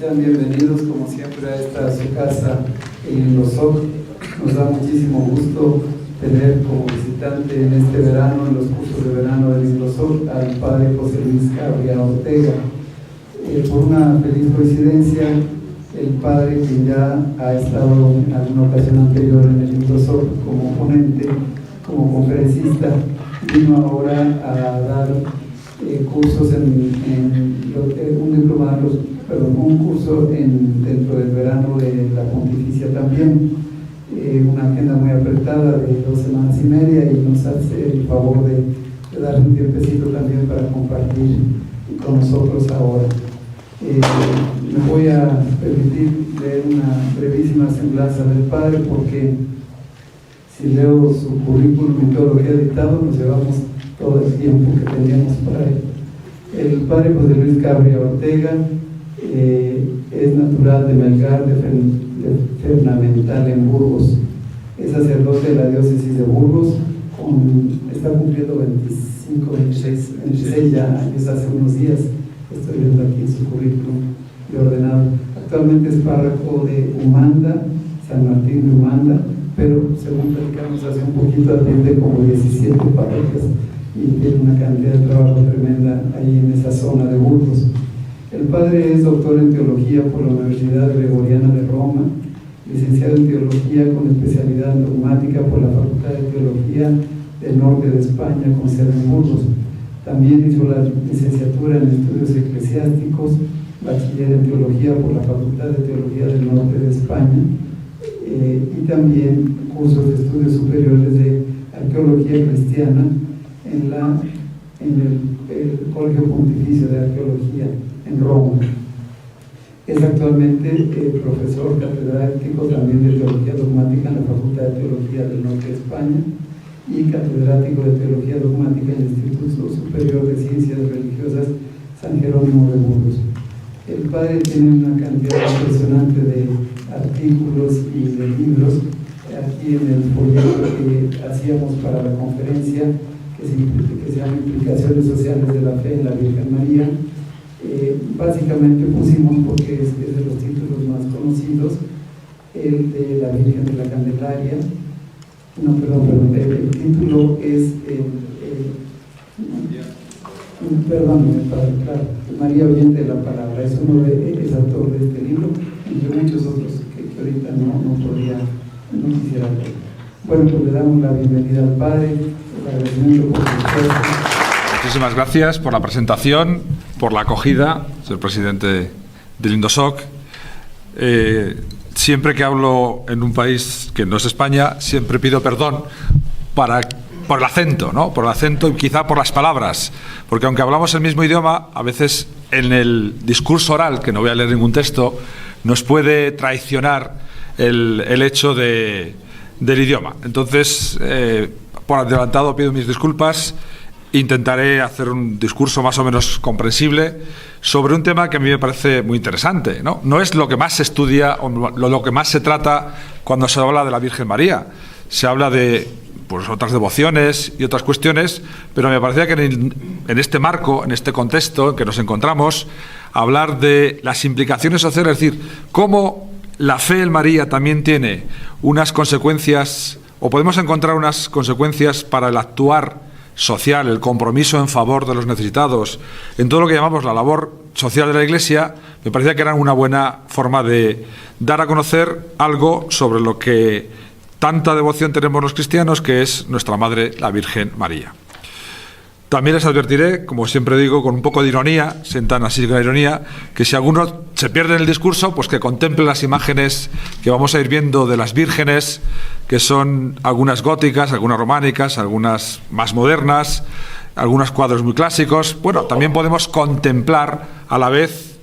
Sean bienvenidos como siempre a esta su casa en Los Ojos. Nos da muchísimo gusto tener como visitante en este verano, en los cursos de verano de Lindosol, al padre José Luis Cabria Ortega. Por una feliz coincidencia, el padre, quien ya ha estado en alguna ocasión anterior en el Lindosol como ponente, como conferencista, vino ahora a dar cursos un curso dentro del verano de la pontificia también, una agenda muy apretada de 2 semanas y media, y nos hace el favor de dar un tiempecito también para compartir con nosotros ahora. Me voy a permitir leer una brevísima semblanza del padre, porque si leo su currículum y todo lo que ha dictado, nos llevamos todo el tiempo que teníamos para él. El padre José Luis Cabria Ortega es natural de Melgar de Fernamental en Burgos. Es sacerdote de la diócesis de Burgos, está cumpliendo 26 ya años, hace unos días. Estoy viendo aquí en su currículum de ordenado. Actualmente es párroco de Humanda, San Martín de Humanda, pero según platicamos hace un poquito, atiende como 17 parroquias y tiene una cantidad de trabajo tremenda ahí en esa zona de Burgos. El padre es doctor en teología por la Universidad Gregoriana de Roma, licenciado en teología con especialidad en dogmática por la Facultad de Teología del Norte de España, con sede en Burgos. También hizo la licenciatura en estudios eclesiásticos, bachiller en teología por la Facultad de Teología del Norte de España, y también cursos de estudios superiores de arqueología cristiana en el Colegio Pontificio de Arqueología en Roma. Es actualmente profesor catedrático también de Teología Dogmática en la Facultad de Teología del Norte de España y catedrático de Teología Dogmática en el Instituto Superior de Ciencias Religiosas San Jerónimo de Burgos. El padre tiene una cantidad impresionante de artículos y de libros. Aquí en el folleto que hacíamos para la conferencia, que se llama Implicaciones Sociales de la Fe en la Virgen María, básicamente pusimos, porque es de los títulos más conocidos, el de la Virgen de la Candelaria. El título es María Oyente de la Palabra. Es autor de este libro, entre muchos otros que ahorita no quisiera leer. Bueno, pues le damos la bienvenida al padre, el agradecimiento por su esfuerzo. Muchísimas gracias por la presentación, por la acogida, señor presidente del Lindosoc. Siempre que hablo en un país que no es España, siempre pido perdón por el acento, ¿no? Por el acento y quizá por las palabras, porque aunque hablamos el mismo idioma, a veces en el discurso oral, que no voy a leer ningún texto, nos puede traicionar el hecho del idioma. Entonces, por adelantado pido mis disculpas. Intentaré hacer un discurso más o menos comprensible sobre un tema que a mí me parece muy interesante, ¿no? No es lo que más se estudia o lo que más se trata cuando se habla de la Virgen María. Se habla de otras devociones y otras cuestiones, pero me parecía que en este marco, en este contexto en que nos encontramos, hablar de las implicaciones sociales, es decir, cómo la fe en María también tiene unas consecuencias, o podemos encontrar unas consecuencias para el actuar social, el compromiso en favor de los necesitados, en todo lo que llamamos la labor social de la Iglesia, me parecía que era una buena forma de dar a conocer algo sobre lo que tanta devoción tenemos los cristianos, que es nuestra Madre, la Virgen María. También les advertiré, como siempre digo, con un poco de ironía, sientan así con la ironía, que si alguno se pierde en el discurso, pues que contemple las imágenes que vamos a ir viendo de las vírgenes, que son algunas góticas, algunas románicas, algunas más modernas, algunos cuadros muy clásicos. Bueno, también podemos contemplar a la vez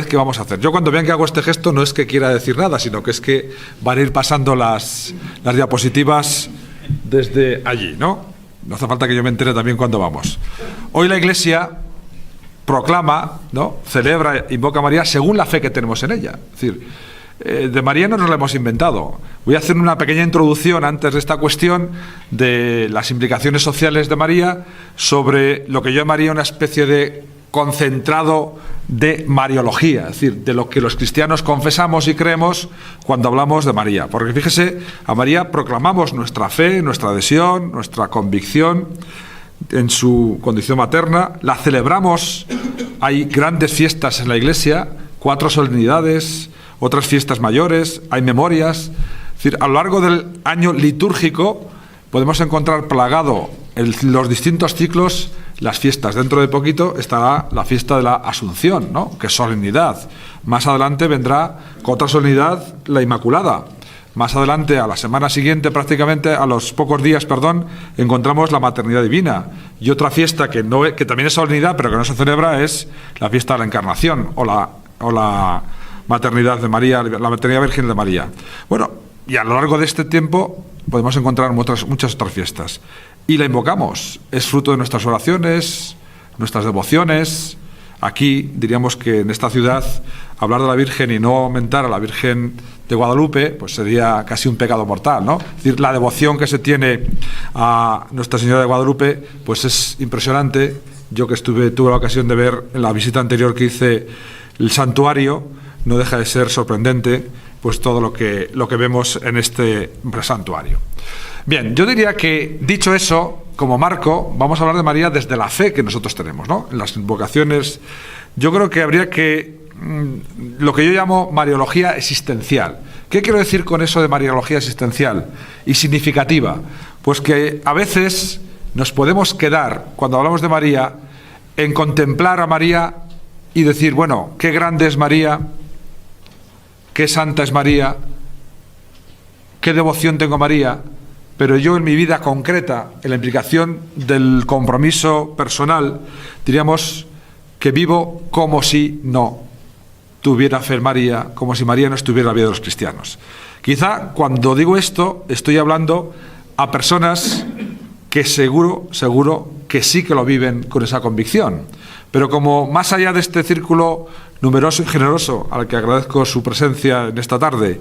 que vamos a hacer. Yo cuando vean que hago este gesto no es que quiera decir nada, sino que es que van a ir pasando las diapositivas desde allí, ¿no? No hace falta que yo me entere también cuándo vamos. Hoy la Iglesia proclama, ¿no?, celebra, invoca a María según la fe que tenemos en ella. Es decir, de María no nos la hemos inventado. Voy a hacer una pequeña introducción antes de esta cuestión de las implicaciones sociales de María, sobre lo que yo llamaría una especie de concentrado de mariología, es decir, de lo que los cristianos confesamos y creemos cuando hablamos de María. Porque fíjese, a María proclamamos nuestra fe, nuestra adhesión, nuestra convicción en su condición materna, la celebramos, hay grandes fiestas en la Iglesia, 4 solemnidades, otras fiestas mayores, hay memorias. Es decir, a lo largo del año litúrgico podemos encontrar plagado en los distintos ciclos las fiestas. Dentro de poquito estará la fiesta de la Asunción, ¿no?, que es solemnidad. Más adelante vendrá con otra solemnidad la Inmaculada. Más adelante, a la semana siguiente, prácticamente a los pocos días, encontramos la Maternidad Divina. Y otra fiesta que también es solemnidad, pero que no se celebra, es la fiesta de la Encarnación o la Maternidad de María, la Maternidad Virgen de María. Bueno, y a lo largo de este tiempo podemos encontrar muchas otras fiestas. Y la invocamos. Es fruto de nuestras oraciones, nuestras devociones. Aquí diríamos que en esta ciudad hablar de la Virgen y no aumentar a la Virgen de Guadalupe pues sería casi un pecado mortal, ¿no? Es decir, la devoción que se tiene a Nuestra Señora de Guadalupe pues es impresionante. Yo que tuve la ocasión de ver en la visita anterior que hice el santuario, no deja de ser sorprendente pues todo lo que vemos en este santuario. Bien, yo diría que, dicho eso, como marco, vamos a hablar de María desde la fe que nosotros tenemos, ¿no? En las invocaciones, yo creo que habría que, lo que yo llamo mariología existencial. ¿Qué quiero decir con eso de mariología existencial y significativa? Pues que a veces nos podemos quedar, cuando hablamos de María, en contemplar a María y decir, bueno, qué grande es María, qué santa es María, qué devoción tengo a María, pero yo en mi vida concreta, en la implicación del compromiso personal, diríamos que vivo como si no tuviera fe en María, como si María no estuviera en la vida de los cristianos. Quizá cuando digo esto estoy hablando a personas que seguro que sí que lo viven con esa convicción. Pero como más allá de este círculo numeroso y generoso, al que agradezco su presencia en esta tarde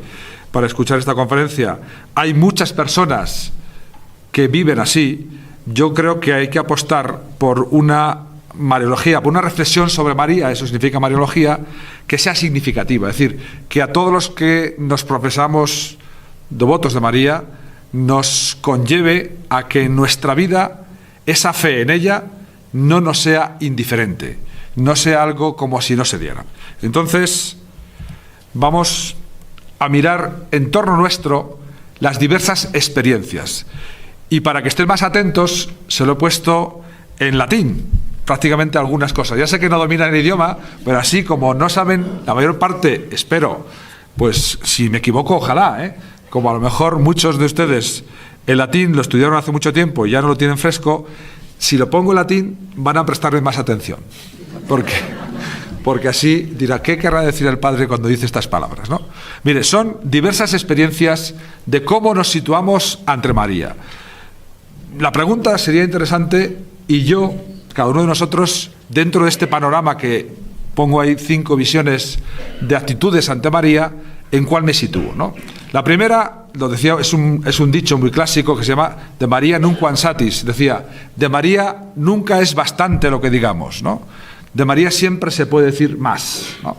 para escuchar esta conferencia, hay muchas personas que viven así, yo creo que hay que apostar por una mariología, por una reflexión sobre María, eso significa mariología, que sea significativa. Es decir, que a todos los que nos profesamos devotos de María, nos conlleve a que en nuestra vida esa fe en ella no nos sea indiferente, no sea algo como si no se diera. Entonces, vamos a mirar en torno nuestro las diversas experiencias. Y para que estén más atentos, se lo he puesto en latín, prácticamente algunas cosas. Ya sé que no dominan el idioma, pero así como no saben, la mayor parte, espero, pues si me equivoco, ojalá, como a lo mejor muchos de ustedes el latín lo estudiaron hace mucho tiempo y ya no lo tienen fresco, si lo pongo en latín van a prestarme más atención. Porque así dirá, ¿qué querrá decir el Padre cuando dice estas palabras, ¿no? Mire, son diversas experiencias de cómo nos situamos ante María. La pregunta sería interesante y yo, cada uno de nosotros, dentro de este panorama que pongo ahí 5 visiones de actitudes ante María, ¿en cuál me sitúo, no? La primera, lo decía, es un dicho muy clásico que se llama de María nunquam satis. Decía, de María nunca es bastante lo que digamos, ¿no? De María siempre se puede decir más, ¿no?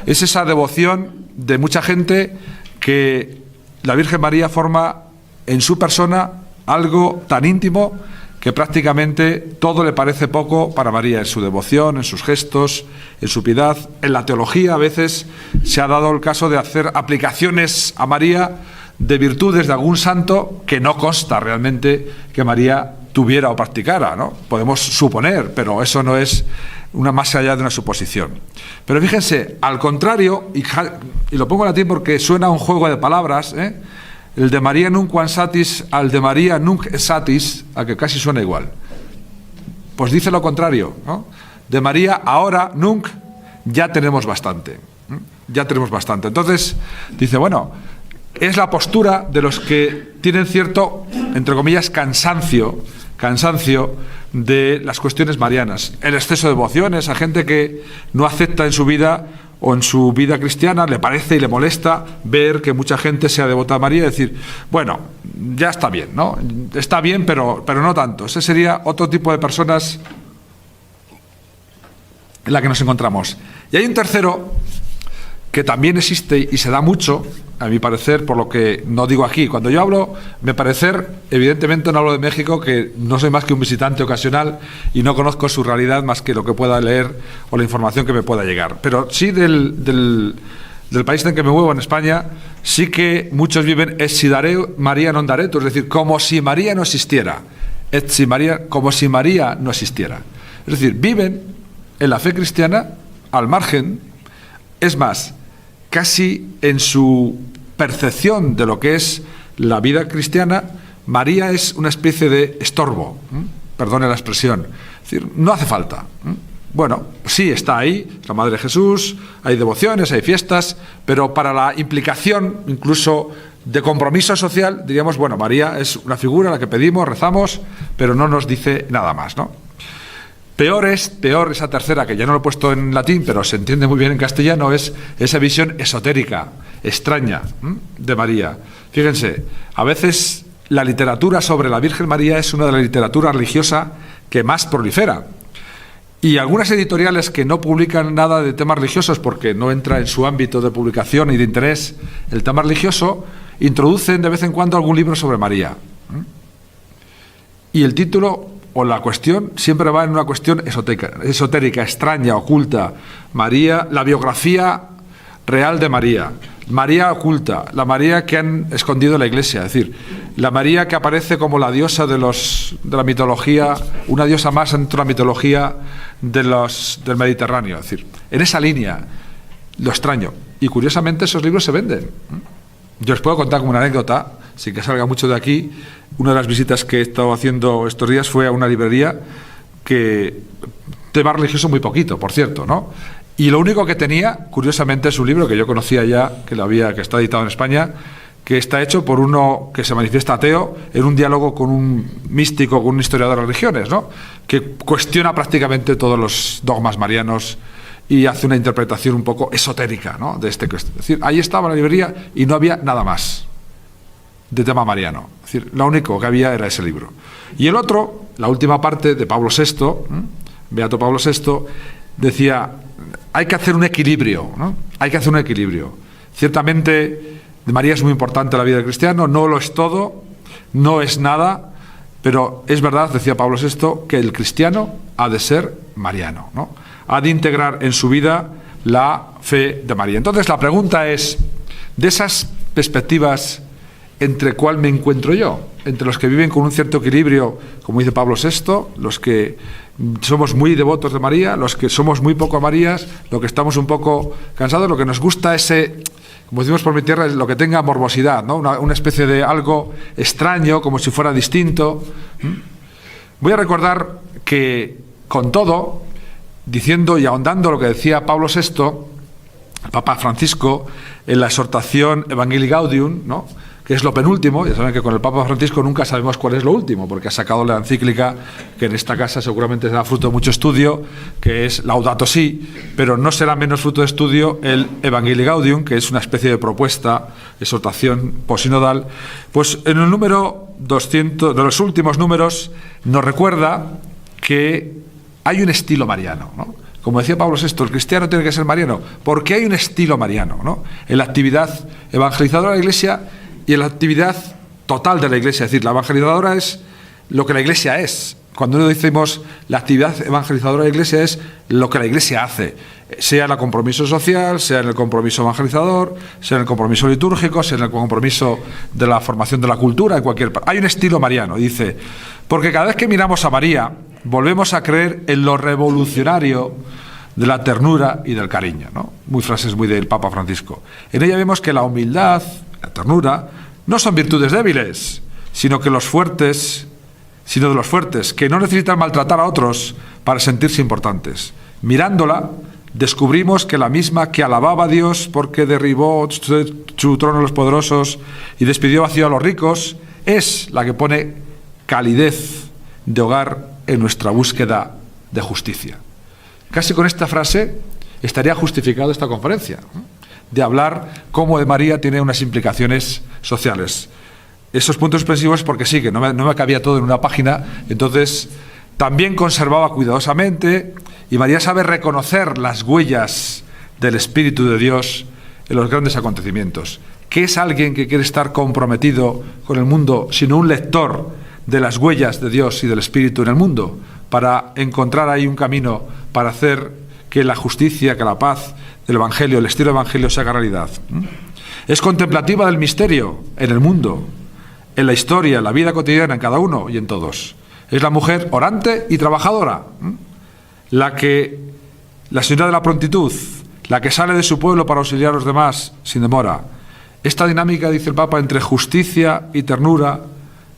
Es esa devoción de mucha gente que la Virgen María forma en su persona algo tan íntimo que prácticamente todo le parece poco para María, en su devoción, en sus gestos, en su piedad. En la teología a veces se ha dado el caso de hacer aplicaciones a María de virtudes de algún santo que no consta realmente que María tuviera o practicara, ¿no? Podemos suponer, pero eso no es más allá de una suposición. Pero fíjense, al contrario, y lo pongo en latín porque suena a un juego de palabras, el de María nunquam satis al de María nunc satis, a que casi suena igual. Pues dice lo contrario, ¿no? De María ahora nunc ya tenemos bastante. Ya tenemos bastante. Entonces, dice, bueno, es la postura de los que tienen cierto, entre comillas, cansancio de las cuestiones marianas. El exceso de devociones, a gente que no acepta en su vida o en su vida cristiana, le parece y le molesta ver que mucha gente sea devota a María y decir, bueno, ya está bien, ¿no? Está bien, pero no tanto. Ese sería otro tipo de personas en la que nos encontramos. Y hay un tercero que también existe y se da mucho, a mi parecer, por lo que no digo aquí. Cuando yo hablo, mi parecer, evidentemente no hablo de México, que no soy más que un visitante ocasional y no conozco su realidad más que lo que pueda leer o la información que me pueda llegar. Pero sí del país en el que me muevo, en España, sí que muchos viven et si María non daretur, es decir, como si María no existiera. Et si María, como si María no existiera. Es decir, viven en la fe cristiana al margen, es más, casi en su percepción de lo que es la vida cristiana, María es una especie de estorbo, perdone la expresión, es decir, no hace falta. Bueno, sí está ahí, la Madre de Jesús, hay devociones, hay fiestas, pero para la implicación, incluso de compromiso social, diríamos, bueno, María es una figura a la que pedimos, rezamos, pero no nos dice nada más, ¿no? Peor esa tercera, que ya no lo he puesto en latín, pero se entiende muy bien en castellano, es esa visión esotérica, extraña, de María. Fíjense, a veces la literatura sobre la Virgen María es una de las literaturas religiosas que más prolifera. Y algunas editoriales que no publican nada de temas religiosos porque no entra en su ámbito de publicación y de interés el tema religioso, introducen de vez en cuando algún libro sobre María. Y el título o la cuestión siempre va en una cuestión esotérica, extraña, oculta. María, la biografía real de María. María oculta, la María que han escondido en la Iglesia, es decir, la María que aparece como la diosa de la mitología, una diosa más dentro de la mitología del Mediterráneo, es decir, en esa línea, lo extraño. Y curiosamente esos libros se venden. Yo os puedo contar como una anécdota, sin que salga mucho de aquí. Una de las visitas que he estado haciendo estos días fue a una librería que tema religioso muy poquito, por cierto, ¿no? Y lo único que tenía, curiosamente, es un libro que yo conocía ya, que está editado en España, que está hecho por uno que se manifiesta ateo en un diálogo con un místico, con un historiador de religiones, ¿no? Que cuestiona prácticamente todos los dogmas marianos y hace una interpretación un poco esotérica, ¿no? Es decir, ahí estaba la librería y no había nada más de tema mariano. Es decir, lo único que había era ese libro. Y el otro, la última parte de Pablo VI, Beato Pablo VI, decía, hay que hacer un equilibrio, ¿no? Hay que hacer un equilibrio. Ciertamente, María es muy importante en la vida del cristiano, no lo es todo, no es nada, pero es verdad, decía Pablo VI, que el cristiano ha de ser mariano, ¿no? Ha de integrar en su vida la fe de María. Entonces, la pregunta es, de esas perspectivas, ¿entre cuál me encuentro yo? Entre los que viven con un cierto equilibrio, como dice Pablo VI, los que somos muy devotos de María, los que somos muy poco Marías, los que estamos un poco cansados, lo que nos gusta ese, como decimos por mi tierra, lo que tenga morbosidad, ¿no? Una especie de algo extraño, como si fuera distinto. Voy a recordar que, con todo, diciendo y ahondando lo que decía Pablo VI, el Papa Francisco, en la exhortación Evangelii Gaudium, ¿no? Que es lo penúltimo. Ya saben que con el Papa Francisco nunca sabemos cuál es lo último, porque ha sacado la encíclica, que en esta casa seguramente será fruto de mucho estudio, que es Laudato Si, pero no será menos fruto de estudio el Evangelii Gaudium, que es una especie de propuesta, exhortación posinodal. Pues en el número 200, de los últimos números, nos recuerda que hay un estilo mariano, ¿no? Como decía Pablo VI, el cristiano tiene que ser mariano, porque hay un estilo mariano, ¿no? En la actividad evangelizadora de la Iglesia y en la actividad total de la Iglesia. Es decir, la evangelizadora es lo que la Iglesia es. Cuando decimos la actividad evangelizadora de la Iglesia es lo que la Iglesia hace, sea en el compromiso social, sea en el compromiso evangelizador, sea en el compromiso litúrgico, sea en el compromiso de la formación de la cultura, en cualquier parte. Hay un estilo mariano, dice, porque cada vez que miramos a María, volvemos a creer en lo revolucionario de la ternura y del cariño, ¿no? Frases muy del Papa Francisco. En ella vemos que la humildad, la ternura, no son virtudes débiles, sino de los fuertes, que no necesitan maltratar a otros para sentirse importantes. Mirándola, descubrimos que la misma que alababa a Dios porque derribó su trono a los poderosos y despidió vacío a los ricos, es la que pone calidez de hogar en nuestra búsqueda de justicia. Casi con esta frase estaría justificada esta conferencia, ¿no? De hablar cómo de María tiene unas implicaciones sociales. Esos puntos suspensivos porque sí, que no me cabía todo en una página, entonces también conservaba cuidadosamente Y María sabe reconocer las huellas del Espíritu de Dios en los grandes acontecimientos. ¿Qué es alguien que quiere estar comprometido con el mundo, sino un lector de las huellas de Dios y del Espíritu en el mundo, para encontrar ahí un camino para hacer que la justicia, que la paz del Evangelio, el estilo del Evangelio se haga realidad? Es contemplativa del misterio en el mundo, en la historia, en la vida cotidiana, en cada uno y en todos. Es la mujer orante y trabajadora, la señora de la prontitud, la que sale de su pueblo para auxiliar a los demás sin demora. Esta dinámica, dice el Papa, entre justicia y ternura,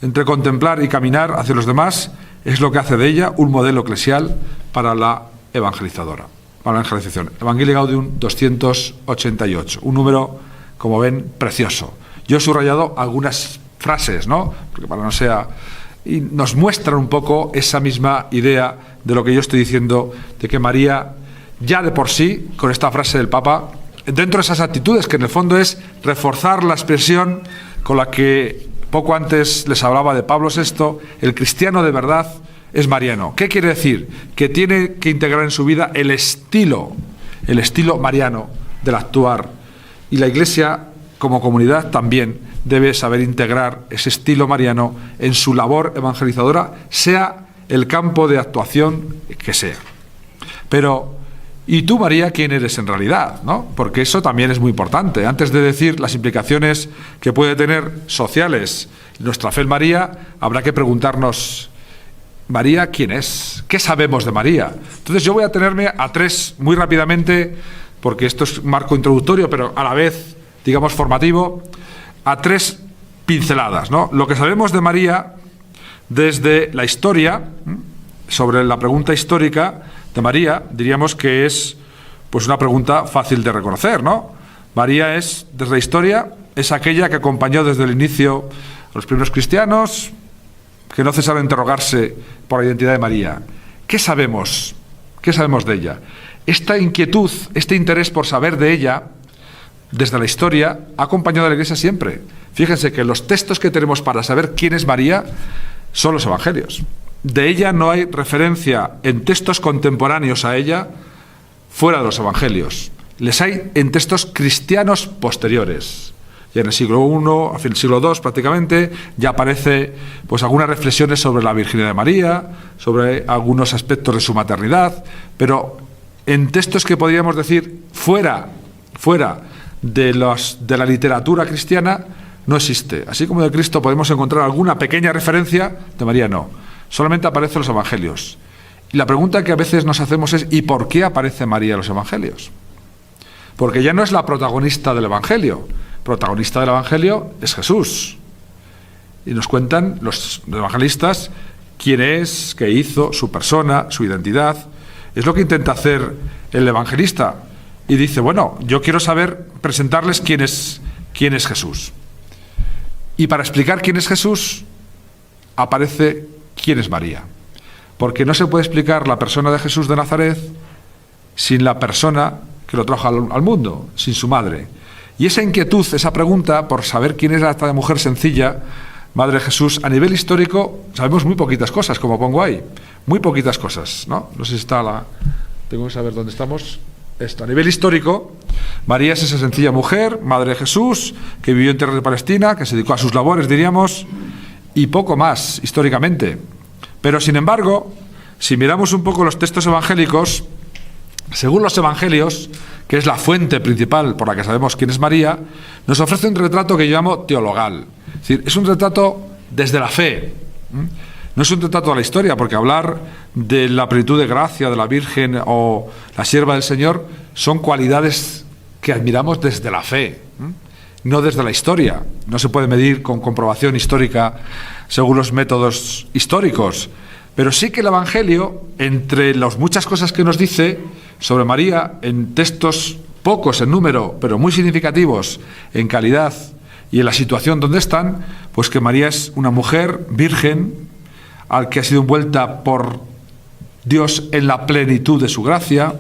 entre contemplar y caminar hacia los demás, es lo que hace de ella un modelo eclesial para la evangelización. Evangelii Gaudium 288, un número, como ven, precioso. Yo he subrayado algunas frases, ¿no? Porque para no sea... Y nos muestran un poco esa misma idea de lo que yo estoy diciendo, de que María, ya de por sí, con esta frase del Papa, dentro de esas actitudes, que en el fondo es reforzar la expresión con la que poco antes les hablaba de Pablo VI, el cristiano de verdad es mariano. ¿Qué quiere decir? Que tiene que integrar en su vida el estilo mariano del actuar. Y la Iglesia, como comunidad, también debe saber integrar ese estilo mariano en su labor evangelizadora, sea el campo de actuación que sea. Pero, ¿y tú, María, quién eres en realidad? ¿No? Porque eso también es muy importante. Antes de decir las implicaciones que puede tener sociales nuestra fe en María, habrá que preguntarnos, María, ¿quién es? ¿Qué sabemos de María? Entonces yo voy a atenerme a tres, muy rápidamente, porque esto es un marco introductorio, pero a la vez, digamos, formativo, a tres pinceladas, ¿no? Lo que sabemos de María desde la historia, sobre la pregunta histórica de María, diríamos que es pues una pregunta fácil de reconocer, ¿no? María es, desde la historia, es aquella que acompañó desde el inicio a los primeros cristianos, que no cesaron de interrogarse por la identidad de María. ¿Qué sabemos? ¿Qué sabemos de ella? Esta inquietud, este interés por saber de ella, desde la historia, ha acompañado a la Iglesia siempre. Fíjense que los textos que tenemos para saber quién es María son los Evangelios. De ella no hay referencia en textos contemporáneos a ella fuera de los Evangelios. Les hay en textos cristianos posteriores. Ya en el siglo I, a fin del siglo II prácticamente, ya aparece pues algunas reflexiones sobre la virginidad de María, sobre algunos aspectos de su maternidad, pero en textos que podríamos decir fuera de la literatura cristiana no existe. Así como de Cristo podemos encontrar alguna pequeña referencia, de María no. Solamente aparece en los Evangelios. Y la pregunta que a veces nos hacemos es, ¿y por qué aparece María en los Evangelios? Porque ya no es la protagonista del Evangelio. Protagonista del Evangelio es Jesús. Y nos cuentan los evangelistas quién es, qué hizo, su persona, su identidad. Es lo que intenta hacer el evangelista. Y dice, bueno, yo quiero saber, presentarles quién es Jesús. Y para explicar quién es Jesús, aparece quién es María. Porque no se puede explicar la persona de Jesús de Nazaret sin la persona que lo trajo al mundo, sin su madre. Y esa inquietud, esa pregunta por saber quién era esta mujer sencilla, Madre de Jesús, a nivel histórico sabemos muy poquitas cosas, como pongo ahí. Muy poquitas cosas, ¿no? No sé si está la... Tengo que saber dónde estamos. Esto, a nivel histórico, María es esa sencilla mujer, Madre de Jesús, que vivió en tierra de Palestina, que se dedicó a sus labores, diríamos, y poco más, históricamente. Pero, sin embargo, si miramos un poco los textos evangélicos, según los evangelios, que es la fuente principal por la que sabemos quién es María, nos ofrece un retrato que yo llamo teologal. Es decir, es un retrato desde la fe. No es un retrato de la historia, porque hablar de la plenitud de gracia de la Virgen o la sierva del Señor son cualidades que admiramos desde la fe, no desde la historia. No se puede medir con comprobación histórica según los métodos históricos. Pero sí que el Evangelio, entre las muchas cosas que nos dice sobre María, en textos pocos en número, pero muy significativos en calidad y en la situación donde están, pues que María es una mujer virgen, al que ha sido envuelta por Dios en la plenitud de su gracia,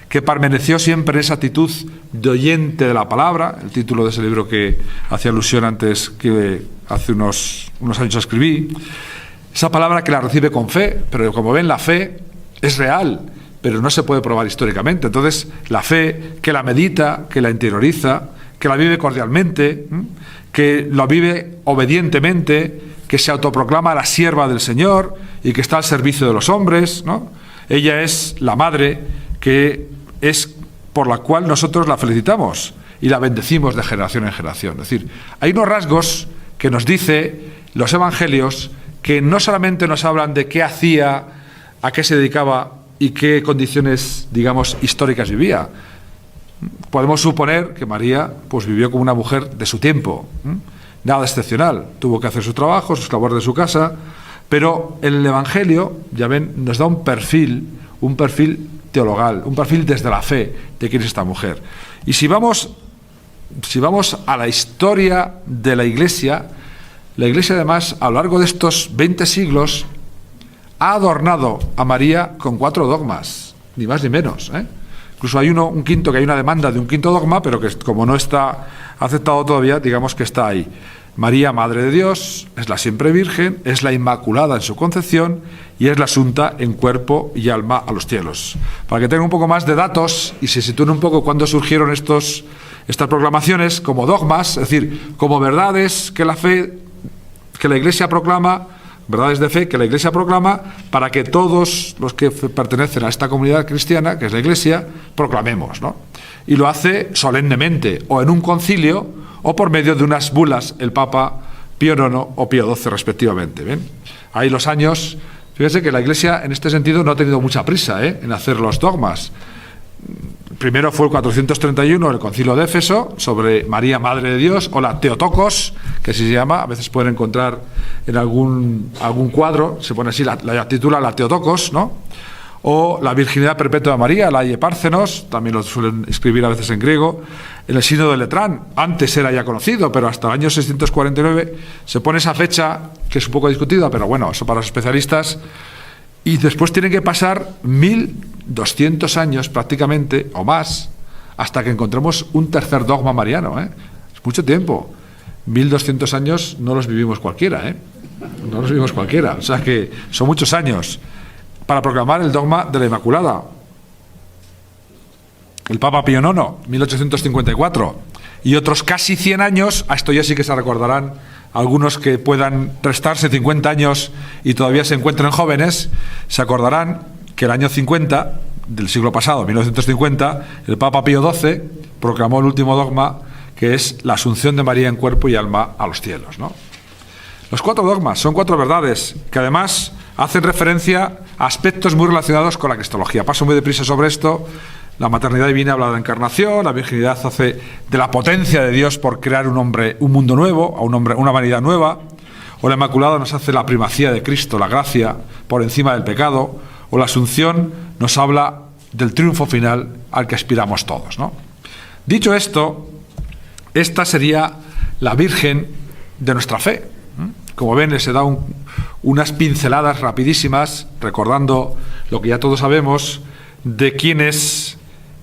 que permaneció siempre en esa actitud de oyente de la palabra, el título de ese libro que hacía alusión antes, que hace unos años escribí. Esa palabra que la recibe con fe, pero como ven, la fe es real pero no se puede probar históricamente. Entonces, la fe que la medita, que la interioriza, que la vive cordialmente, que la vive obedientemente, que se autoproclama la sierva del Señor y que está al servicio de los hombres, ¿no? Ella es la madre que es por la cual nosotros la felicitamos y la bendecimos de generación en generación. Es decir, hay unos rasgos que nos dice los evangelios que no solamente nos hablan de qué hacía, a qué se dedicaba y qué condiciones, digamos, históricas vivía. Podemos suponer que María pues vivió como una mujer de su tiempo, nada excepcional, tuvo que hacer su trabajo, sus labores de su casa, pero el Evangelio, ya ven, nos da un perfil teologal, un perfil desde la fe de quién es esta mujer. Y si vamos a la historia de la Iglesia además a lo largo de estos 20 siglos ha adornado a María con 4 dogmas, ni más ni menos, ¿eh? Incluso hay un quinto, que hay una demanda de un quinto dogma, pero que como no está aceptado todavía, digamos que está ahí. María, Madre de Dios, es la siempre Virgen, es la Inmaculada en su concepción y es la asunta en cuerpo y alma a los cielos. Para que tengan un poco más de datos y se sitúen un poco cuándo surgieron estas proclamaciones como dogmas, es decir, como verdades que la Iglesia proclama, verdades de fe que la Iglesia proclama para que todos los que pertenecen a esta comunidad cristiana, que es la Iglesia, proclamemos, ¿no? Y lo hace solemnemente, o en un concilio, o por medio de unas bulas, el Papa Pío IX o Pío XII, respectivamente. ¿Ven? Ahí los años. Fíjense que la Iglesia, en este sentido, no ha tenido mucha prisa en hacer los dogmas. Primero fue el 431, el Concilio de Éfeso, sobre María, Madre de Dios, o la Theotokos, que así se llama, a veces pueden encontrar en algún cuadro, se pone así, la titula la Theotokos, ¿no? O la Virginidad Perpetua de María, la Epárcenos, también lo suelen escribir a veces en griego, en el Sínodo de Letrán, antes era ya conocido, pero hasta el año 649 se pone esa fecha, que es un poco discutida, pero bueno, eso para los especialistas, y después tienen que pasar 1200 años prácticamente, o más, hasta que encontremos un tercer dogma mariano, ¿eh? Es mucho tiempo. 1200 años no los vivimos cualquiera, ¿eh? No los vivimos cualquiera, o sea que son muchos años para proclamar el dogma de la Inmaculada. El Papa Pío IX, 1854, y otros casi 100 años, a esto ya sí que se recordarán algunos que puedan restarse 50 años y todavía se encuentren jóvenes, se acordarán que el año 50 del siglo pasado, 1950, el Papa Pío XII proclamó el último dogma, que es la asunción de María en cuerpo y alma a los cielos, ¿no? Los 4 dogmas son 4 verdades que además hacen referencia a aspectos muy relacionados con la cristología. Paso muy deprisa sobre esto. La maternidad divina habla de la encarnación, la virginidad hace de la potencia de Dios por crear un mundo nuevo, una humanidad nueva, o la Inmaculada nos hace la primacía de Cristo, la gracia por encima del pecado, o la Asunción nos habla del triunfo final al que aspiramos todos, ¿no? Dicho esto, esta sería la Virgen de nuestra fe. Como ven, les he dado unas pinceladas rapidísimas, recordando lo que ya todos sabemos, de quién es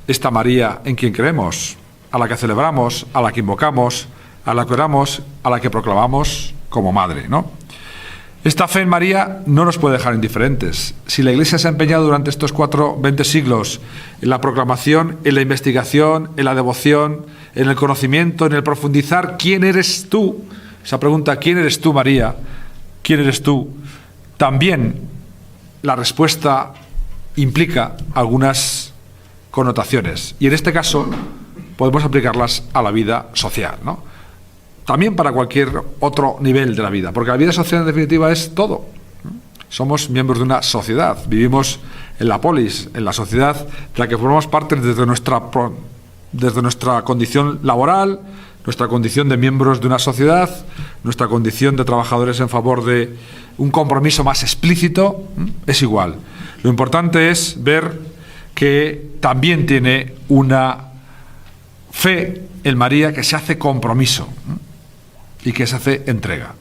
esta María en quien creemos, a la que celebramos, a la que invocamos, a la que oramos, a la que proclamamos como madre, ¿no? Esta fe en María no nos puede dejar indiferentes. Si la Iglesia se ha empeñado durante estos 20 siglos en la proclamación, en la investigación, en la devoción, en el conocimiento, en el profundizar, ¿quién eres tú? Esa pregunta, ¿quién eres tú, María? ¿Quién eres tú? También la respuesta implica algunas connotaciones, y en este caso podemos aplicarlas a la vida social, ¿no? También para cualquier otro nivel de la vida, porque la vida social en definitiva es todo. Somos miembros de una sociedad, vivimos en la polis, en la sociedad de la que formamos parte desde nuestra condición laboral, nuestra condición de miembros de una sociedad, nuestra condición de trabajadores en favor de un compromiso más explícito, es igual. Lo importante es ver que también tiene una fe en María que se hace compromiso y que se hace entrega.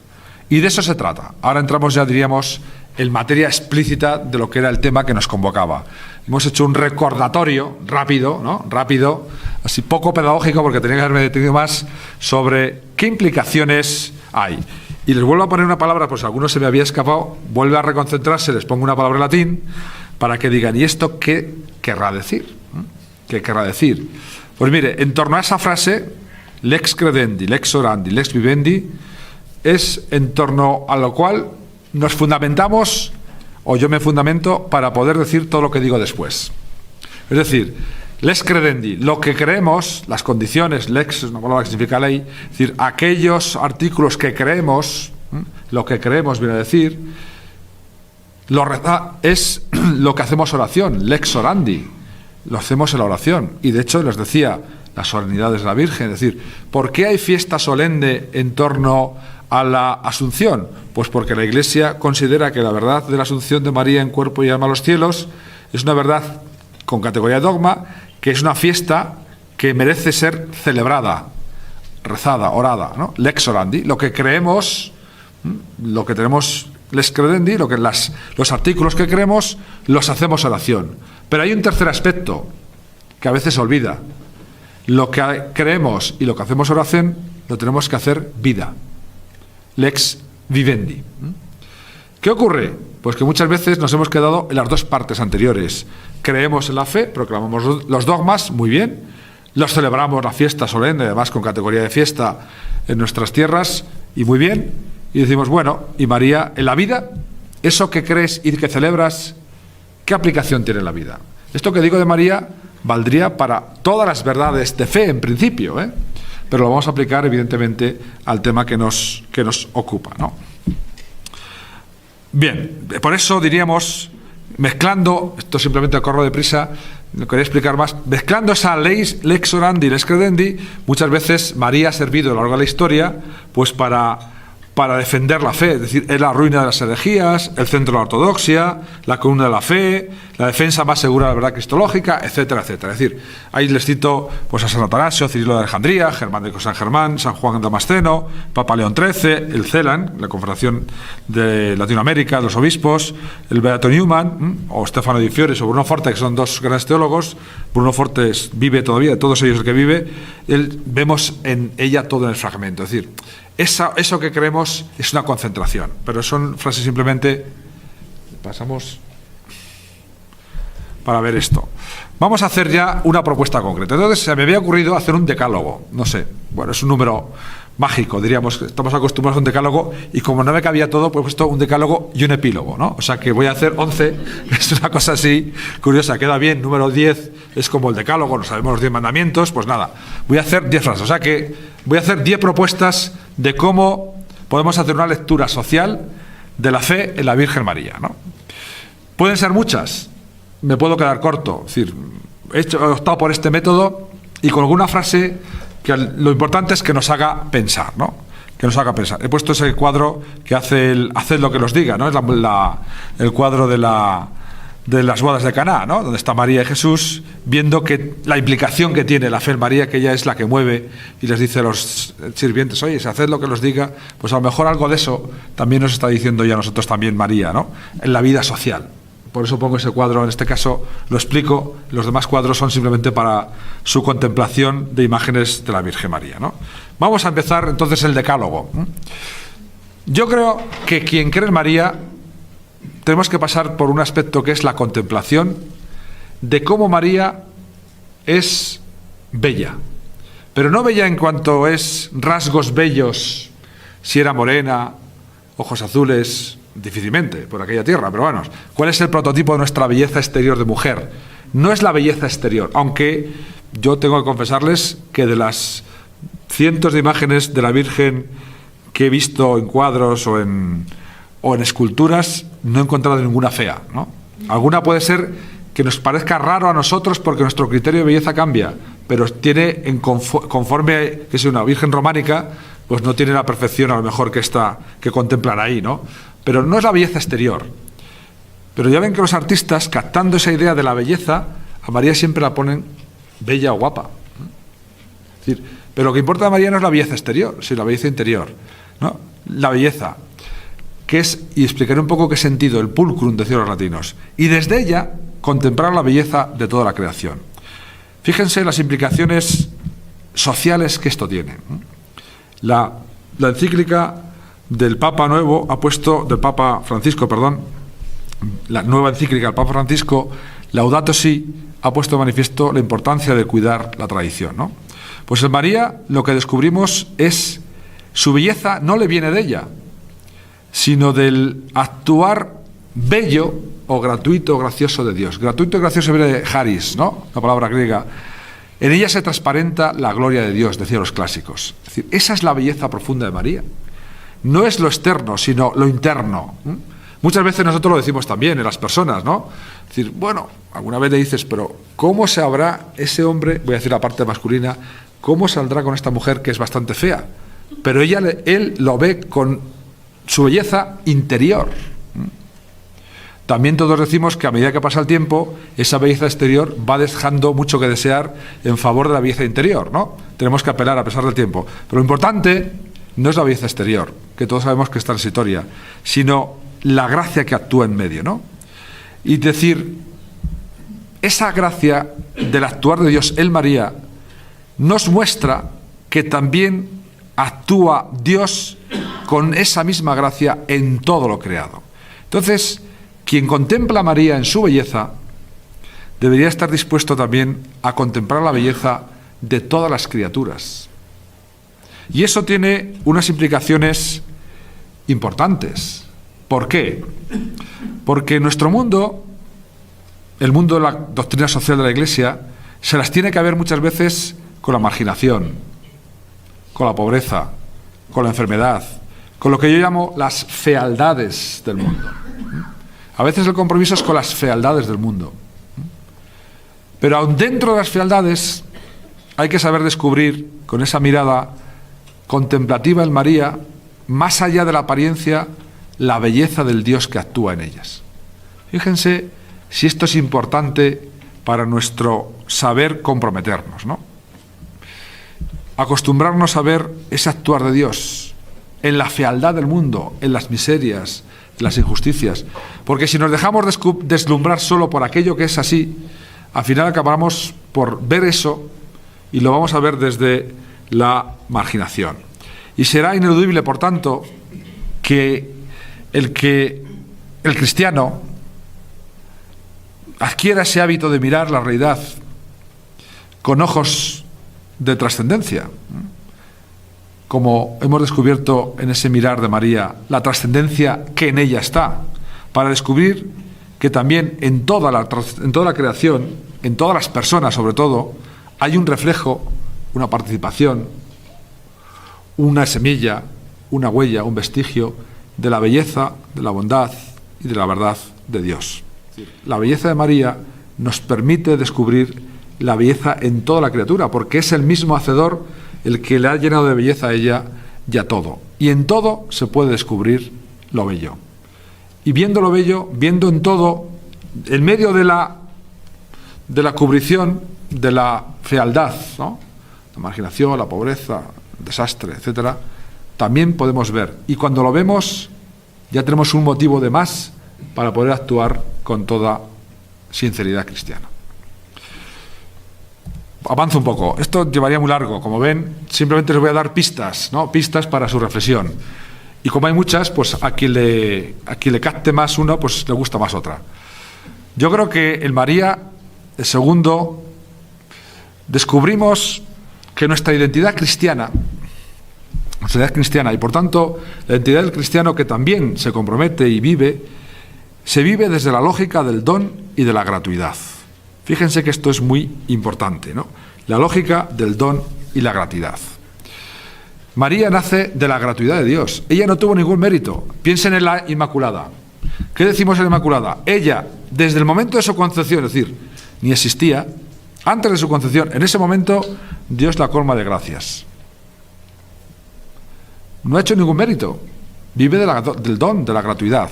Y de eso se trata. Ahora entramos ya, diríamos, en materia explícita de lo que era el tema que nos convocaba. Hemos hecho un recordatorio rápido, ¿no? Rápido, así poco pedagógico, porque tenía que haberme detenido más sobre qué implicaciones hay. Y les vuelvo a poner una palabra, pues algunos se me había escapado, vuelve a reconcentrarse, les pongo una palabra en latín, para que digan, ¿y esto qué querrá decir? ¿Qué querrá decir? Pues mire, en torno a esa frase, lex credendi, lex orandi, lex vivendi, es en torno a lo cual nos fundamentamos, o yo me fundamento, para poder decir todo lo que digo después. Es decir, lex credendi, lo que creemos, las condiciones, lex es una palabra que significa ley, es decir, aquellos artículos que creemos, lo que creemos viene a decir, es lo que hacemos oración, lex orandi, lo hacemos en la oración. Y de hecho les decía, las solemnidades de la Virgen, es decir, ¿por qué hay fiesta solemne en torno a la Asunción? Pues porque la Iglesia considera que la verdad de la Asunción de María en cuerpo y alma a los cielos es una verdad con categoría de dogma, que es una fiesta que merece ser celebrada, rezada, orada, ¿no? Lex orandi, lo que creemos, lo que tenemos, lex credendi, los artículos que creemos, los hacemos oración. Pero hay un tercer aspecto que a veces se olvida. Lo que creemos y lo que hacemos oración lo tenemos que hacer vida. Lex vivendi. ¿Qué ocurre? Pues que muchas veces nos hemos quedado en las dos partes anteriores. Creemos en la fe, proclamamos los dogmas, muy bien, los celebramos la fiesta solemne, además con categoría de fiesta en nuestras tierras, y muy bien, y decimos, bueno, y María, en la vida, eso que crees y que celebras, ¿qué aplicación tiene en la vida? Esto que digo de María valdría para todas las verdades de fe en principio, pero lo vamos a aplicar evidentemente al tema que nos ocupa, ¿no? Bien, por eso diríamos, mezclando, esto simplemente corro deprisa, no quería explicar más, mezclando esa lex orandi y lex credendi, muchas veces María ha servido a lo largo de la historia pues para defender la fe, es decir, es la ruina de las herejías, el centro de la ortodoxia, la columna de la fe, la defensa más segura de la verdad cristológica, etcétera, etcétera. Es decir, ahí les cito pues a San Atanasio, Cirilo de Alejandría, Germánico San Germán, San Juan de Damasceno, Papa León XIII, el CELAN, la Confederación de Latinoamérica, los obispos, el Beato Newman, o Stefano di Fiores, o Bruno Forte, que son dos grandes teólogos. Bruno Forte vive todavía, de todos ellos el que vive, vemos en ella todo en el fragmento. Es decir, eso que creemos es una concentración, pero son frases simplemente. Pasamos para ver esto. Vamos a hacer ya una propuesta concreta. Entonces se me había ocurrido hacer un decálogo, no sé, bueno, es un número mágico, diríamos, estamos acostumbrados a un decálogo, y como no me cabía todo, pues he puesto un decálogo y un epílogo, ¿no? O sea que voy a hacer 11, es una cosa así curiosa, queda bien. Número 10 es como el decálogo, no sabemos los 10 mandamientos, pues nada, voy a hacer 10 frases, o sea que voy a hacer 10 propuestas de cómo podemos hacer una lectura social de la fe en la Virgen María, ¿no? Pueden ser muchas, me puedo quedar corto, es decir, he optado por este método y con alguna frase que lo importante es que nos haga pensar, ¿no? Que nos haga pensar. He puesto ese cuadro que hace haced lo que los diga, ¿no? Es el cuadro de las bodas de Caná, ¿no? Donde está María y Jesús, viendo que la implicación que tiene la fe en María, que ella es la que mueve y les dice a los sirvientes, oye, si haced lo que los diga, pues a lo mejor algo de eso también nos está diciendo ya a nosotros también María, ¿no? En la vida social. Por eso pongo ese cuadro, en este caso lo explico, los demás cuadros son simplemente para su contemplación de imágenes de la Virgen María, ¿no? Vamos a empezar entonces el decálogo. Yo creo que quien cree en María tenemos que pasar por un aspecto que es la contemplación de cómo María es bella, pero no bella en cuanto es rasgos bellos, si era morena, ojos azules, difícilmente por aquella tierra, pero bueno, ¿cuál es el prototipo de nuestra belleza exterior de mujer? No es la belleza exterior, aunque yo tengo que confesarles que de las cientos de imágenes de la Virgen que he visto en cuadros o en esculturas, no he encontrado ninguna fea, ¿no? Alguna puede ser que nos parezca raro a nosotros porque nuestro criterio de belleza cambia, pero tiene conforme que es una Virgen románica, pues no tiene la perfección a lo mejor que esta que contemplan ahí, ¿no? Pero no es la belleza exterior. Pero ya ven que los artistas, captando esa idea de la belleza, a María siempre la ponen bella o guapa. Es decir, pero lo que importa de María no es la belleza exterior, sino la belleza interior, ¿no? La belleza, que es, y explicaré un poco qué sentido, el pulcrum, decían los latinos, y desde ella contemplar la belleza de toda la creación. Fíjense las implicaciones sociales que esto tiene. La encíclica del Papa Francisco, la nueva encíclica del Papa Francisco, Laudato Si, ha puesto de manifiesto la importancia de cuidar la tradición, ¿no? Pues en María lo que descubrimos es su belleza no le viene de ella, sino del actuar bello o gratuito o gracioso de Dios. Gratuito y gracioso viene de charis, ¿no? La palabra griega. En ella se transparenta la gloria de Dios, decían los clásicos. Es decir, esa es la belleza profunda de María. No es lo externo, sino lo interno. Muchas veces nosotros lo decimos también en las personas, ¿no? Es decir, bueno, alguna vez le dices, pero ¿cómo sabrá ese hombre, voy a decir la parte masculina, cómo saldrá con esta mujer que es bastante fea? Pero él lo ve con su belleza interior. También todos decimos que a medida que pasa el tiempo, esa belleza exterior va dejando mucho que desear en favor de la belleza interior, ¿no? Tenemos que apelar a pesar del tiempo. Pero lo importante no es la belleza exterior, que todos sabemos que es transitoria, sino la gracia que actúa en medio, ¿no? Y decir, esa gracia del actuar de Dios en María nos muestra que también actúa Dios con esa misma gracia en todo lo creado. Entonces, quien contempla a María en su belleza debería estar dispuesto también a contemplar la belleza de todas las criaturas. Y eso tiene unas implicaciones importantes. ¿Por qué? Porque nuestro mundo, el mundo de la doctrina social de la Iglesia, se las tiene que ver muchas veces con la marginación, con la pobreza, con la enfermedad, con lo que yo llamo las fealdades del mundo. A veces el compromiso es con las fealdades del mundo. Pero aun dentro de las fealdades hay que saber descubrir con esa mirada contemplativa en María, más allá de la apariencia, la belleza del Dios que actúa en ellas. Fíjense si esto es importante para nuestro saber comprometernos, ¿no? Acostumbrarnos a ver ese actuar de Dios en la fealdad del mundo, en las miserias, en las injusticias. Porque si nos dejamos deslumbrar solo por aquello que es así, al final acabamos por ver eso y lo vamos a ver desde la marginación. Y será ineludible, por tanto, que el cristiano adquiera ese hábito de mirar la realidad con ojos de trascendencia, como hemos descubierto en ese mirar de María, la trascendencia que en ella está, para descubrir que también en toda la creación, en todas las personas sobre todo, hay un reflejo, una participación, una semilla, una huella, un vestigio de la belleza, de la bondad y de la verdad de Dios. La belleza de María nos permite descubrir la belleza en toda la criatura, porque es el mismo Hacedor el que le ha llenado de belleza a ella y a todo. Y en todo se puede descubrir lo bello. Y viendo lo bello, viendo en todo, en medio de la cubrición de la fealdad, ¿no? La marginación, la pobreza, el desastre, etcétera, también podemos ver. Y cuando lo vemos, ya tenemos un motivo de más para poder actuar con toda sinceridad cristiana. Avanzo un poco. Esto llevaría muy largo. Como ven, simplemente les voy a dar pistas, ¿no? Pistas para su reflexión. Y como hay muchas, pues a quien le capte más una, pues le gusta más otra. Yo creo que en María, el segundo, descubrimos que nuestra identidad cristiana y por tanto la identidad del cristiano que también se compromete y vive, se vive desde la lógica del don y de la gratuidad. Fíjense que esto es muy importante, ¿no? La lógica del don y la gratuidad. María nace de la gratuidad de Dios. Ella no tuvo ningún mérito. Piensen en la Inmaculada. ¿Qué decimos en la Inmaculada? Ella, desde el momento de su concepción, es decir, ni existía, antes de su concepción, en ese momento, Dios la colma de gracias. No ha hecho ningún mérito. Vive del don, de la gratuidad.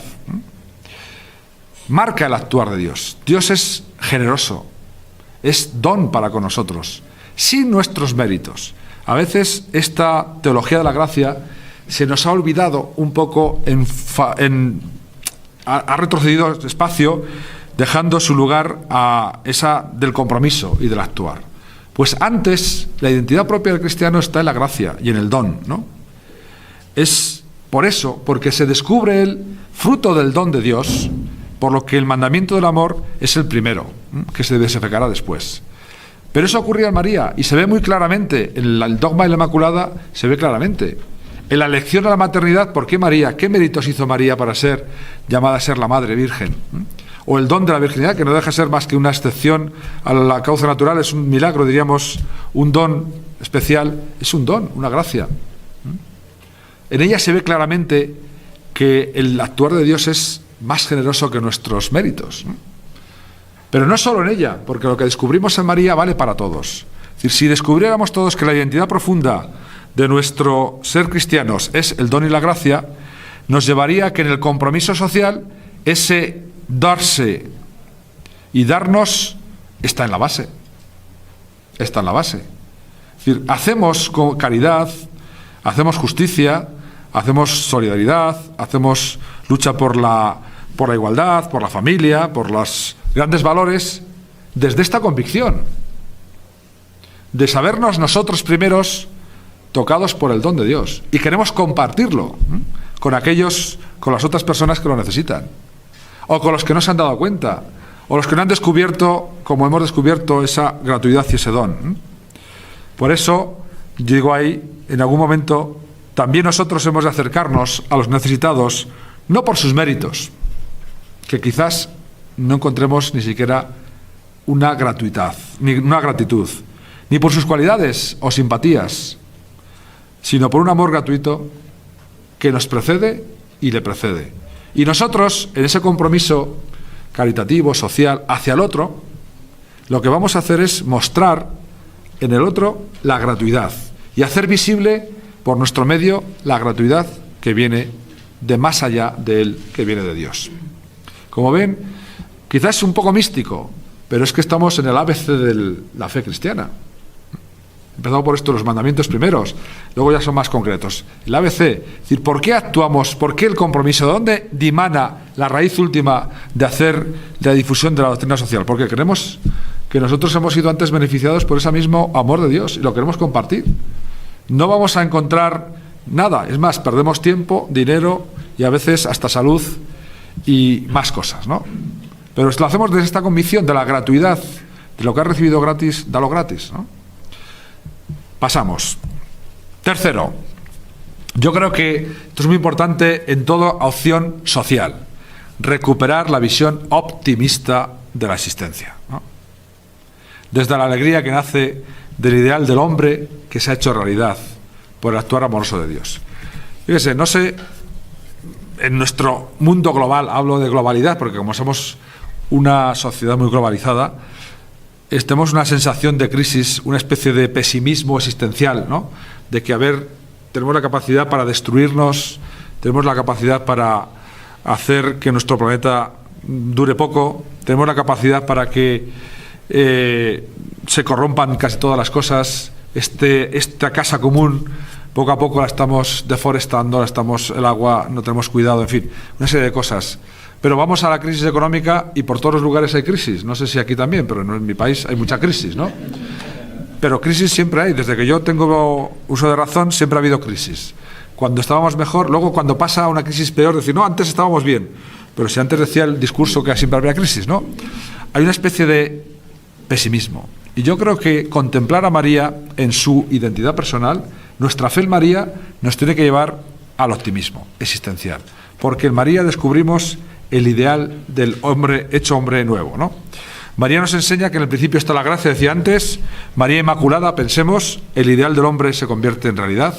Marca el actuar de Dios. Dios es generoso, es don para con nosotros, sin nuestros méritos. A veces esta teología de la gracia se nos ha olvidado un poco, ha retrocedido espacio, dejando su lugar a esa del compromiso y del actuar. Pues antes, la identidad propia del cristiano está en la gracia y en el don, ¿no? Es por eso, porque se descubre el fruto del don de Dios, por lo que el mandamiento del amor es el primero, que se desafiará después. Pero eso ocurría en María y se ve muy claramente, en el dogma de la Inmaculada se ve claramente. En la elección a la maternidad, ¿por qué María? ¿Qué méritos hizo María para ser llamada a ser la Madre Virgen? O el don de la virginidad, que no deja de ser más que una excepción a la causa natural, es un milagro, diríamos, un don especial, es un don, una gracia. En ella se ve claramente que el actuar de Dios es más generoso que nuestros méritos. Pero no solo en ella, porque lo que descubrimos en María vale para todos. Es decir, si descubriéramos todos que la identidad profunda de nuestro ser cristianos es el don y la gracia, nos llevaría a que en el compromiso social ese darse y darnos está en la base. Está en la base. Es decir, hacemos caridad, hacemos justicia, hacemos solidaridad, hacemos lucha por la igualdad, por la familia, por los grandes valores, desde esta convicción de sabernos nosotros primeros tocados por el don de Dios y queremos compartirlo con las otras personas que lo necesitan, o con los que no se han dado cuenta, o los que no han descubierto, como hemos descubierto, esa gratuidad y ese don. Por eso, digo ahí, en algún momento, también nosotros hemos de acercarnos a los necesitados, no por sus méritos, que quizás no encontremos ni siquiera una gratuidad, ni una gratitud, ni por sus cualidades o simpatías, sino por un amor gratuito que nos precede y le precede. Y nosotros, en ese compromiso caritativo, social, hacia el otro, lo que vamos a hacer es mostrar en el otro la gratuidad y hacer visible por nuestro medio la gratuidad que viene de más allá de él, que viene de Dios. Como ven, quizás es un poco místico, pero es que estamos en el ABC de la fe cristiana. Empezamos por esto, los mandamientos primeros, luego ya son más concretos. El ABC, es decir, ¿por qué actuamos? ¿Por qué el compromiso? ¿De dónde dimana la raíz última de hacer la difusión de la doctrina social? Porque creemos que nosotros hemos sido antes beneficiados por ese mismo amor de Dios y lo queremos compartir. No vamos a encontrar nada, es más, perdemos tiempo, dinero y a veces hasta salud y más cosas, ¿no? Pero lo hacemos desde esta convicción de la gratuidad, de lo que has recibido gratis, dalo gratis, ¿no? Pasamos. Tercero, yo creo que esto es muy importante en toda opción social, recuperar la visión optimista de la existencia, ¿no? Desde la alegría que nace del ideal del hombre que se ha hecho realidad por el actuar amoroso de Dios. Fíjese, no sé, en nuestro mundo global, hablo de globalidad, porque como somos una sociedad muy globalizada, tenemos una sensación de crisis, una especie de pesimismo existencial, ¿no? De que, tenemos la capacidad para destruirnos, tenemos la capacidad para hacer que nuestro planeta dure poco, tenemos la capacidad para que se corrompan casi todas las cosas, esta casa común, poco a poco la estamos deforestando, el agua, no tenemos cuidado, en fin, una serie de cosas. Pero vamos a la crisis económica y por todos los lugares hay crisis. No sé si aquí también, pero en mi país hay mucha crisis, ¿no? Pero crisis siempre hay. Desde que yo tengo uso de razón, siempre ha habido crisis. Cuando estábamos mejor, luego cuando pasa una crisis peor, decir, no, antes estábamos bien. Pero si antes decía el discurso que siempre había crisis, ¿no? Hay una especie de pesimismo. Y yo creo que contemplar a María en su identidad personal, nuestra fe en María nos tiene que llevar al optimismo existencial. Porque en María descubrimos el ideal del hombre hecho hombre nuevo, ¿no? María nos enseña que en el principio está la gracia, decía antes, María Inmaculada, pensemos, el ideal del hombre se convierte en realidad.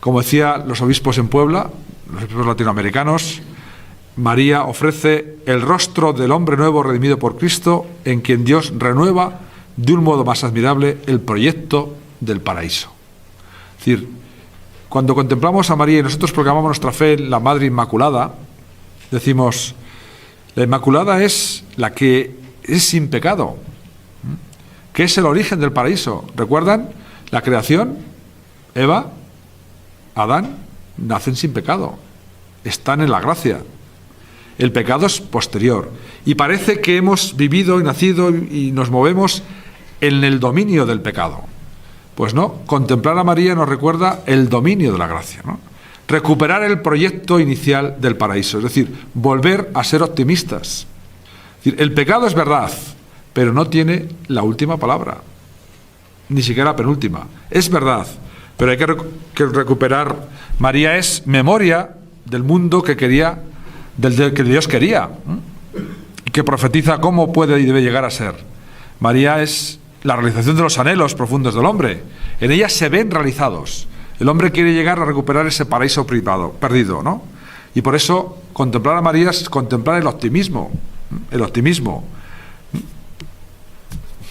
Como decía los obispos en Puebla, los obispos latinoamericanos, María ofrece el rostro del hombre nuevo redimido por Cristo, en quien Dios renueva de un modo más admirable el proyecto del paraíso. Es decir, cuando contemplamos a María y nosotros proclamamos nuestra fe en la Madre Inmaculada, decimos, la Inmaculada es la que es sin pecado, que es el origen del paraíso. ¿Recuerdan? La creación, Eva, Adán, nacen sin pecado, están en la gracia. El pecado es posterior. Y parece que hemos vivido y nacido y nos movemos en el dominio del pecado. Pues no, contemplar a María nos recuerda el dominio de la gracia, ¿no? recuperar el proyecto inicial del paraíso, es decir, volver a ser optimistas. Es decir, el pecado es verdad, pero no tiene la última palabra, ni siquiera la penúltima. Es verdad, pero hay que recuperar. María es memoria del mundo que quería, del que Dios quería, y que profetiza cómo puede y debe llegar a ser. María es la realización de los anhelos profundos del hombre. En ella se ven realizados. El hombre quiere llegar a recuperar ese paraíso perdido, ¿no? Y por eso contemplar a María es contemplar el optimismo. El optimismo.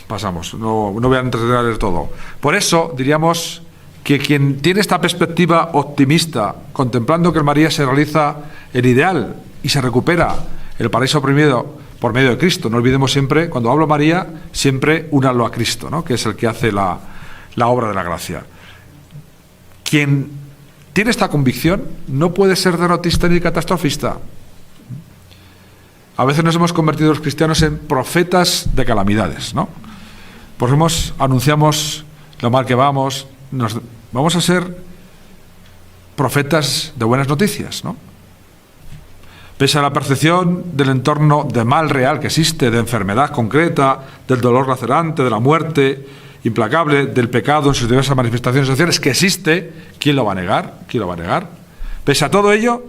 Pasamos, no voy a entretener todo. Por eso diríamos que quien tiene esta perspectiva optimista, contemplando que en María se realiza el ideal y se recupera el paraíso oprimido por medio de Cristo. No olvidemos siempre, cuando hablo de María, siempre únalo a Cristo, ¿no? Que es el que hace la obra de la gracia. Quien tiene esta convicción no puede ser derrotista ni catastrofista. A veces nos hemos convertido los cristianos en profetas de calamidades, ¿no? Por eso anunciamos lo mal que vamos a ser profetas de buenas noticias, ¿no? Pese a la percepción del entorno de mal real que existe, de enfermedad concreta, del dolor lacerante, de la muerte implacable, del pecado en sus diversas manifestaciones sociales que existe, ¿quién lo va a negar? ¿Quién lo va a negar? Pese a todo ello,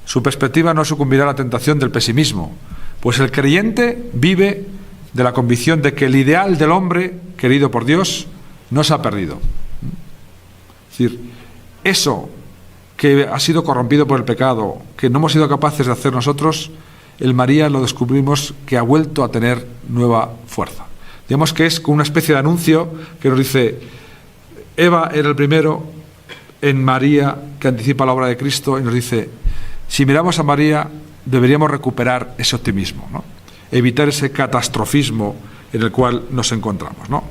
su perspectiva no sucumbirá a la tentación del pesimismo, pues el creyente vive de la convicción de que el ideal del hombre, querido por Dios, no se ha perdido. Es decir, eso que ha sido corrompido por el pecado, que no hemos sido capaces de hacer nosotros, en María lo descubrimos que ha vuelto a tener nueva fuerza. Digamos que es como una especie de anuncio que nos dice, Eva era el primero en María que anticipa la obra de Cristo y nos dice, si miramos a María deberíamos recuperar ese optimismo, ¿no? Evitar ese catastrofismo en el cual nos encontramos, ¿no?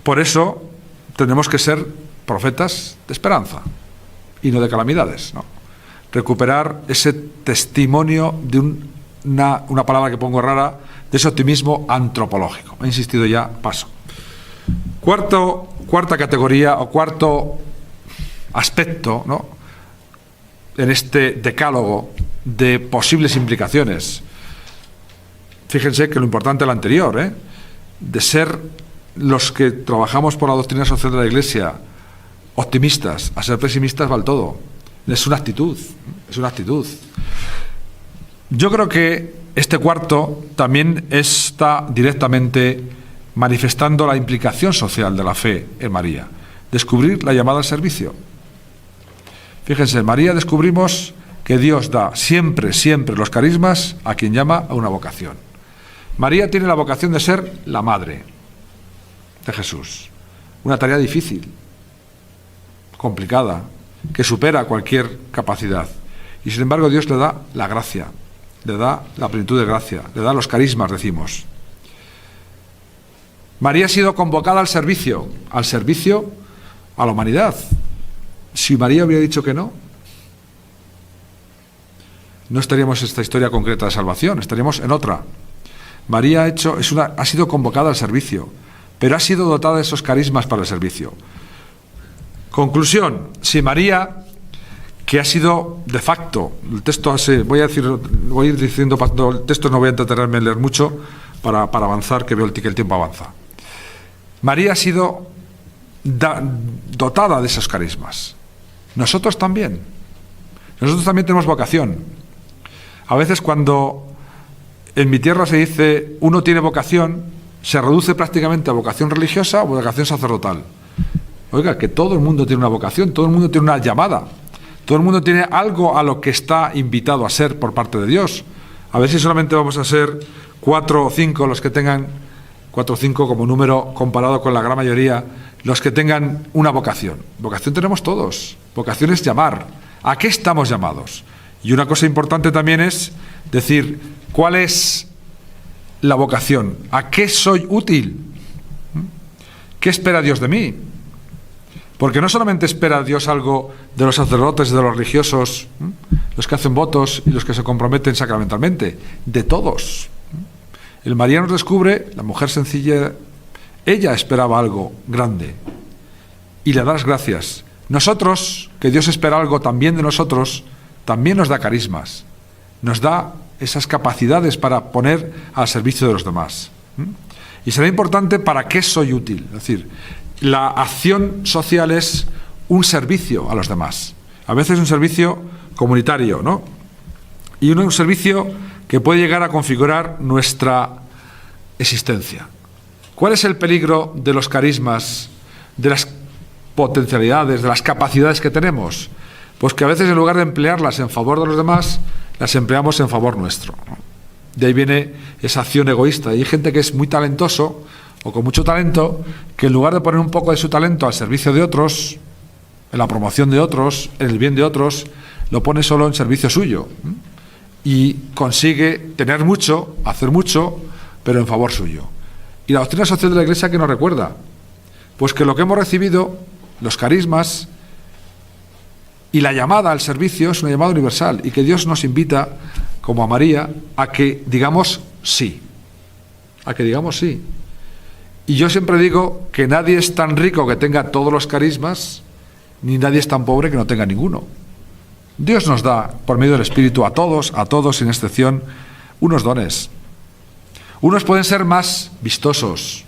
Por eso tenemos que ser profetas de esperanza y no de calamidades, ¿no? Recuperar ese testimonio de una palabra que pongo rara, de ese optimismo antropológico. He insistido ya, paso. Cuarta categoría o cuarto aspecto, ¿no?, en este decálogo de posibles implicaciones. Fíjense que lo importante es lo anterior, de ser los que trabajamos por la doctrina social de la Iglesia optimistas, a ser pesimistas va el todo. Es una actitud, es una actitud. Yo creo que este cuarto también está directamente manifestando la implicación social de la fe en María. Descubrir la llamada al servicio. Fíjense, en María descubrimos que Dios da siempre, siempre los carismas a quien llama a una vocación. María tiene la vocación de ser la madre de Jesús. Una tarea difícil, complicada, que supera cualquier capacidad. Y sin embargo Dios le da la gracia, le da la plenitud de gracia, le da los carismas, decimos. María ha sido convocada al servicio a la humanidad. Si María hubiera dicho que no, no estaríamos en esta historia concreta de salvación, estaríamos en otra. María ha sido convocada al servicio, pero ha sido dotada de esos carismas para el servicio. Conclusión, si María, que ha sido de facto, el texto voy a ir diciendo el texto, no voy a entretenerme en leer mucho para avanzar, que veo que el tiempo avanza. María ha sido dotada de esos carismas. Nosotros también tenemos vocación. A veces cuando en mi tierra se dice uno tiene vocación, se reduce prácticamente a vocación religiosa o vocación sacerdotal. Oiga, que todo el mundo tiene una vocación, todo el mundo tiene una llamada, todo el mundo tiene algo a lo que está invitado a ser por parte de Dios. A ver si solamente vamos a ser 4 o 5 los que tengan, 4 o 5 como número comparado con la gran mayoría, los que tengan una vocación. Vocación tenemos todos. Vocación es llamar. ¿A qué estamos llamados? Y una cosa importante también es decir, ¿cuál es la vocación? ¿A qué soy útil? ¿Qué espera Dios de mí? Porque no solamente espera Dios algo de los sacerdotes, de los religiosos, los que hacen votos y los que se comprometen sacramentalmente, de todos. El María nos descubre, la mujer sencilla, ella esperaba algo grande. y le das gracias. Nosotros, que Dios espera algo también de nosotros, también nos da carismas, nos da esas capacidades para poner al servicio de los demás. Y será importante para qué soy útil. Es decir, la acción social es un servicio a los demás. A veces un servicio comunitario, ¿no? Y un servicio que puede llegar a configurar nuestra existencia. ¿Cuál es el peligro de los carismas, de las potencialidades, de las capacidades que tenemos? Pues que a veces en lugar de emplearlas en favor de los demás, las empleamos en favor nuestro, ¿no? De ahí viene esa acción egoísta. Y hay gente que es muy talentoso o con mucho talento, que en lugar de poner un poco de su talento al servicio de otros, en la promoción de otros, en el bien de otros, lo pone solo en servicio suyo. Y consigue tener mucho, hacer mucho, pero en favor suyo. Y la doctrina social de la Iglesia, ¿qué nos recuerda? Pues que lo que hemos recibido, los carismas y la llamada al servicio, es una llamada universal, y que Dios nos invita, como a María, a que digamos sí. A que digamos sí. Y yo siempre digo que nadie es tan rico que tenga todos los carismas, ni nadie es tan pobre que no tenga ninguno. Dios nos da, por medio del Espíritu, a todos, sin excepción, unos dones. Unos pueden ser más vistosos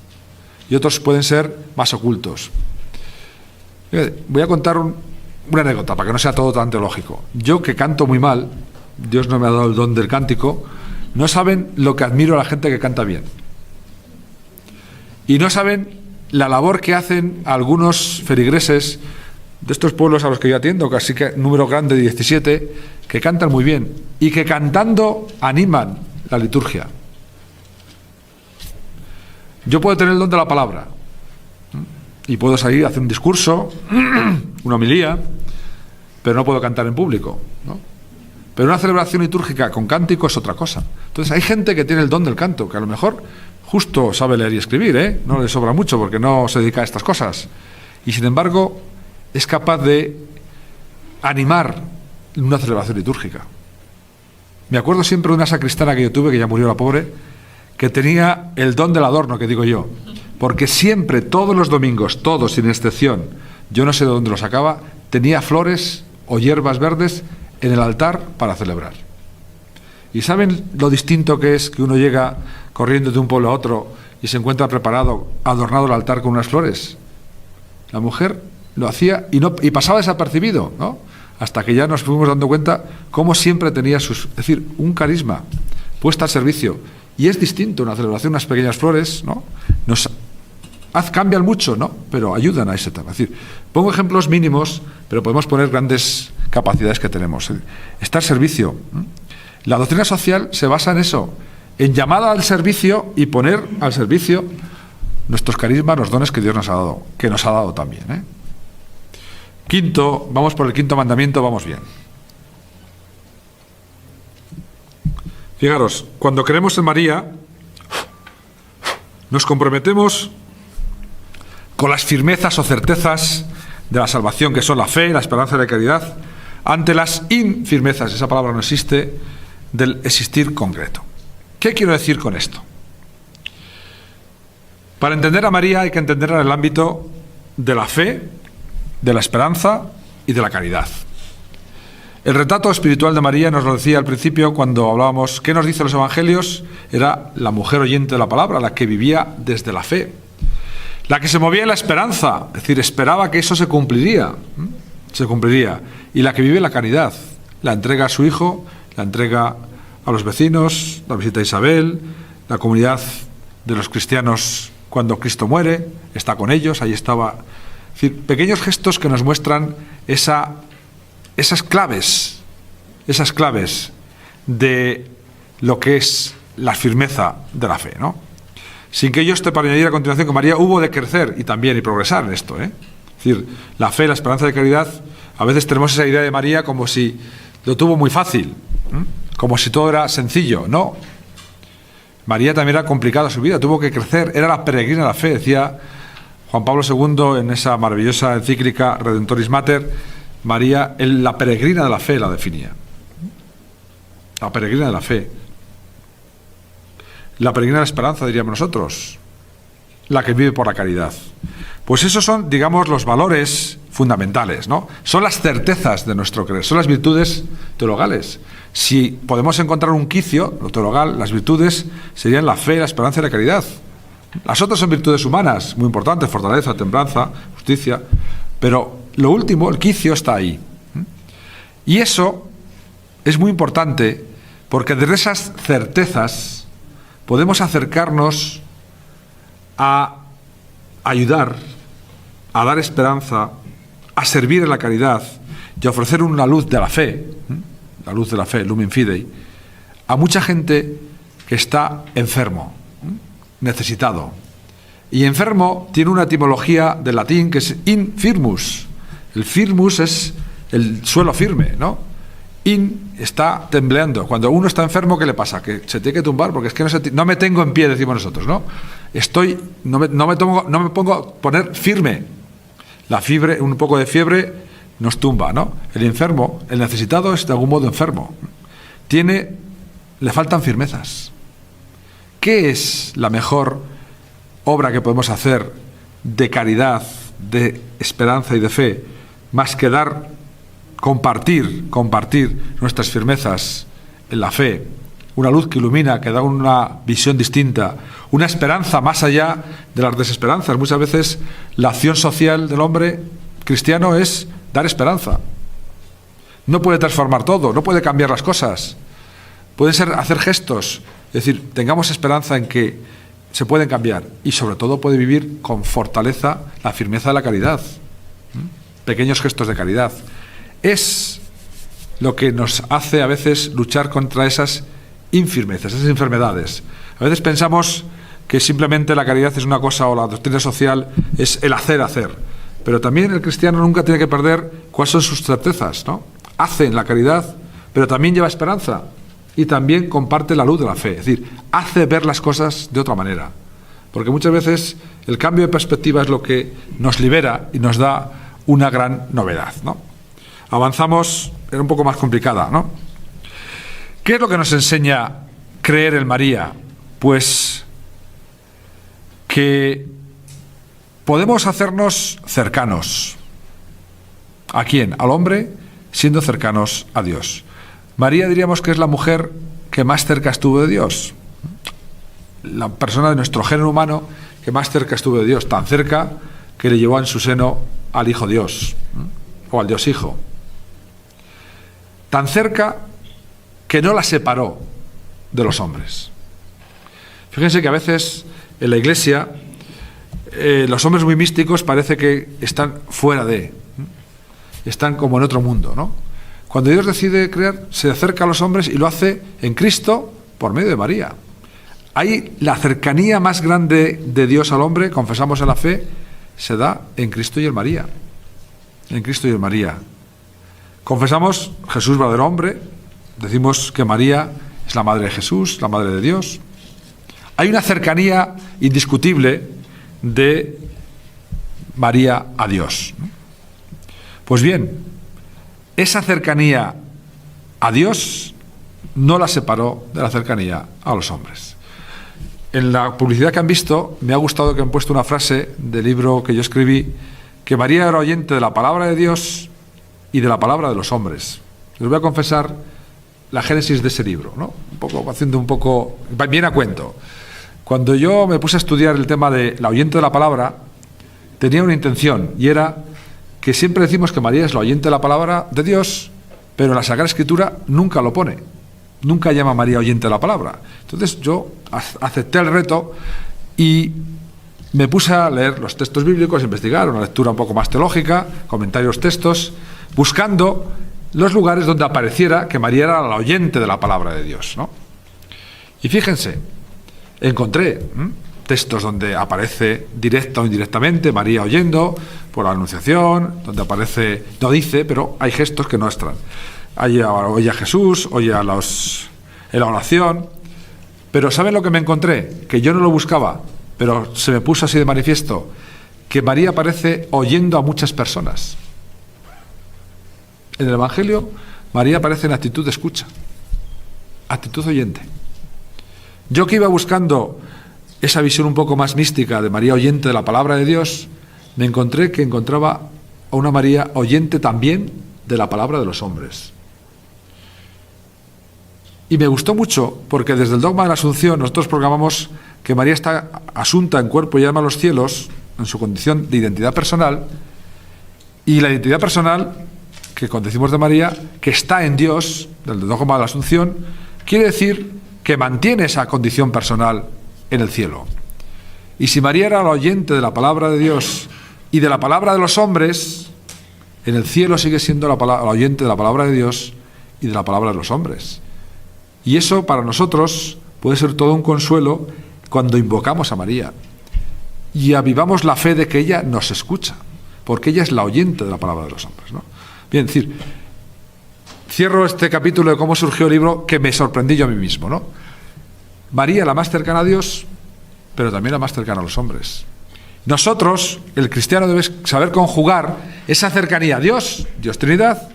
y otros pueden ser más ocultos. Voy a contar una anécdota para que no sea todo tan teológico. Yo, que canto muy mal, Dios no me ha dado el don del cántico, no saben lo que admiro a la gente que canta bien. Y no saben la labor que hacen algunos feligreses de estos pueblos a los que yo atiendo, casi que número grande de 17, que cantan muy bien y que cantando animan la liturgia. Yo puedo tener el don de la palabra y puedo salir a hacer un discurso, una homilía, pero no puedo cantar en público, ¿no? Pero una celebración litúrgica con cántico es otra cosa. Entonces hay gente que tiene el don del canto, que a lo mejor justo sabe leer y escribir, no le sobra mucho porque no se dedica a estas cosas, y sin embargo es capaz de animar una celebración litúrgica. Me acuerdo siempre de una sacristana que yo tuve, que ya murió la pobre, que tenía el don del adorno, que digo yo, porque siempre, todos los domingos, todos sin excepción, yo no sé de dónde lo sacaba, tenía flores o hierbas verdes en el altar para celebrar. ¿Y saben lo distinto que es que uno llega corriendo de un pueblo a otro y se encuentra preparado, adornado el altar con unas flores? La mujer lo hacía y pasaba desapercibido, ¿no? Hasta que ya nos fuimos dando cuenta cómo siempre tenía es decir, un carisma puesto al servicio. Y es distinto una celebración, unas pequeñas flores, ¿no? Cambian mucho, ¿no? Pero ayudan a ese tema. Es decir, pongo ejemplos mínimos, pero podemos poner grandes capacidades que tenemos. Está al servicio. La doctrina social se basa en eso, en llamada al servicio y poner al servicio nuestros carismas, los dones que Dios nos ha dado, que nos ha dado también, Quinto, vamos por el quinto mandamiento, vamos bien. Fijaros, cuando creemos en María, nos comprometemos con las firmezas o certezas de la salvación, que son la fe, la esperanza y la caridad, ante las infirmezas, esa palabra no existe, del existir concreto. ¿Qué quiero decir con esto? Para entender a María hay que entenderla en el ámbito de la fe, de la esperanza y de la caridad. El retrato espiritual de María, nos lo decía al principio cuando hablábamos, ¿qué nos dicen los evangelios? Era la mujer oyente de la palabra, la que vivía desde la fe, la que se movía en la esperanza, es decir, esperaba que eso se cumpliría, y la que vive la caridad, la entrega a su hijo, la entrega a los vecinos, la visita a Isabel, la comunidad de los cristianos cuando Cristo muere, está con ellos, ahí estaba. Es decir, pequeños gestos que nos muestran esas claves de lo que es la firmeza de la fe, ¿no? Sin que yo esté para añadir a continuación que María hubo de crecer y progresar en esto, Es decir, la fe, la esperanza y la caridad, a veces tenemos esa idea de María como si lo tuvo muy fácil, como si todo era sencillo. No. María también era complicada su vida, tuvo que crecer, era la peregrina de la fe, decía Juan Pablo II en esa maravillosa encíclica Redentoris Mater. María, la peregrina de la fe la definía. La peregrina de la fe. La peregrina de la esperanza, diríamos nosotros. la que vive por la caridad. Pues esos son, digamos, los valores fundamentales, ¿no? Son las certezas de nuestro creer, son las virtudes teologales. Si podemos encontrar un quicio, lo teologal, las virtudes serían la fe, la esperanza y la caridad. Las otras son virtudes humanas, muy importantes, fortaleza, templanza, justicia, pero lo último, el quicio, está ahí. Y eso es muy importante porque desde esas certezas podemos acercarnos a ayudar, a dar esperanza, a servir en la caridad y a ofrecer una luz de la fe, la luz de la fe, Lumen Fidei, a mucha gente que está enfermo, necesitado. Y enfermo tiene una etimología del latín que es infirmus. El firmus es el suelo firme, ¿no? Está tembleando. Cuando uno está enfermo, ¿qué le pasa? Que se tiene que tumbar, porque es que no me tengo en pie, decimos nosotros, ¿no? No me pongo a poner firme. La fiebre, un poco de fiebre nos tumba, ¿no? El enfermo, el necesitado es de algún modo enfermo. Le faltan firmezas. ¿Qué es la mejor obra que podemos hacer de caridad, de esperanza y de fe, más que compartir nuestras firmezas en la fe, una luz que ilumina, que da una visión distinta, una esperanza más allá de las desesperanzas? Muchas veces la acción social del hombre cristiano es dar esperanza. No puede transformar todo, no puede cambiar las cosas. Puede ser hacer gestos, es decir, tengamos esperanza en que se pueden cambiar y sobre todo puede vivir con fortaleza la firmeza de la caridad. Pequeños gestos de caridad. Es lo que nos hace a veces luchar contra esas infirmezas, esas enfermedades. A veces pensamos que simplemente la caridad es una cosa, o la doctrina social es el hacer. Pero también el cristiano nunca tiene que perder cuáles son sus certezas, ¿no? Hace en la caridad, pero también lleva esperanza y también comparte la luz de la fe. Es decir, hace ver las cosas de otra manera. Porque muchas veces el cambio de perspectiva es lo que nos libera y nos da una gran novedad, ¿no? Avanzamos, era un poco más complicada, ¿no? ¿Qué es lo que nos enseña creer en María? Pues que podemos hacernos cercanos. ¿A quién? Al hombre, siendo cercanos a Dios. María diríamos que es la mujer que más cerca estuvo de Dios. La persona de nuestro género humano que más cerca estuvo de Dios, tan cerca que le llevó en su seno al Hijo Dios, o al Dios Hijo. Tan cerca que no la separó de los hombres. Fíjense que a veces en la Iglesia los hombres muy místicos parece que están fuera están como en otro mundo, ¿no? Cuando Dios decide crear, se acerca a los hombres y lo hace en Cristo por medio de María. Ahí la cercanía más grande de Dios al hombre, confesamos en la fe, se da en Cristo y en María. En Cristo y en María. Confesamos Jesús verdadero hombre, decimos que María es la madre de Jesús, la madre de Dios. Hay una cercanía indiscutible de María a Dios. Pues bien, esa cercanía a Dios no la separó de la cercanía a los hombres. En la publicidad que han visto, me ha gustado que han puesto una frase del libro que yo escribí, que María era oyente de la palabra de Dios y de la palabra de los hombres. Les voy a confesar la génesis de ese libro, ¿no? Haciendo un poco, bien a cuento. Cuando yo me puse a estudiar el tema de la oyente de la palabra, tenía una intención, y era que siempre decimos que María es la oyente de la palabra de Dios, pero en la Sagrada Escritura nunca lo pone. Nunca llama a María oyente de la palabra. Entonces yo acepté el reto y me puse a leer los textos bíblicos, a investigar, una lectura un poco más teológica, comentarios, textos, buscando los lugares donde apareciera que María era la oyente de la palabra de Dios, ¿no? Y fíjense, encontré textos donde aparece directa o indirectamente María oyendo por la Anunciación, donde aparece, no dice, pero hay gestos que no están. Oye a Jesús, oye en la oración. Pero ¿saben lo que me encontré? Que yo no lo buscaba, pero se me puso así de manifiesto, que María aparece oyendo a muchas personas. En el Evangelio, María aparece en actitud de escucha, actitud oyente. Yo que iba buscando esa visión un poco más mística de María oyente de la palabra de Dios, me encontré que encontraba a una María oyente también de la palabra de los hombres. Y me gustó mucho porque desde el dogma de la Asunción nosotros proclamamos que María está asunta en cuerpo y alma a los cielos en su condición de identidad personal, y la identidad personal que decimos de María, que está en Dios, del dogma de la Asunción, quiere decir que mantiene esa condición personal en el cielo. Y si María era la oyente de la palabra de Dios y de la palabra de los hombres, en el cielo sigue siendo la oyente de la palabra de Dios y de la palabra de los hombres. Y eso para nosotros puede ser todo un consuelo cuando invocamos a María y avivamos la fe de que ella nos escucha, porque ella es la oyente de la palabra de los hombres, ¿no? Bien, es decir, cierro este capítulo de cómo surgió el libro, que me sorprendí yo a mí mismo, ¿no? María, la más cercana a Dios, pero también la más cercana a los hombres. Nosotros, el cristiano, debe saber conjugar esa cercanía a Dios, Dios Trinidad,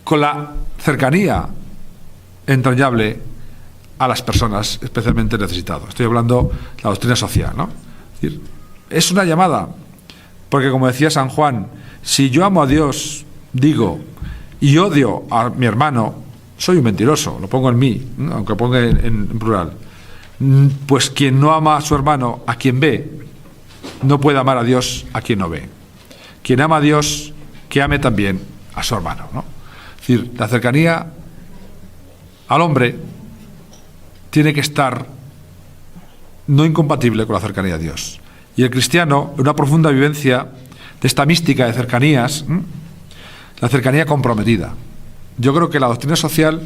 con la cercanía entrañable a las personas especialmente necesitadas. Estoy hablando de la doctrina social, ¿no? Es decir, es una llamada, porque como decía San Juan, si yo amo a Dios, digo, y odio a mi hermano, soy un mentiroso, lo pongo en mí, ¿no? Aunque ponga en plural. Pues quien no ama a su hermano, a quien ve, no puede amar a Dios a quien no ve. Quien ama a Dios, que ame también a su hermano, ¿no? Es decir, la cercanía al hombre tiene que estar no incompatible con la cercanía a Dios. Y el cristiano, una profunda vivencia de esta mística de cercanías, la cercanía comprometida. Yo creo que la doctrina social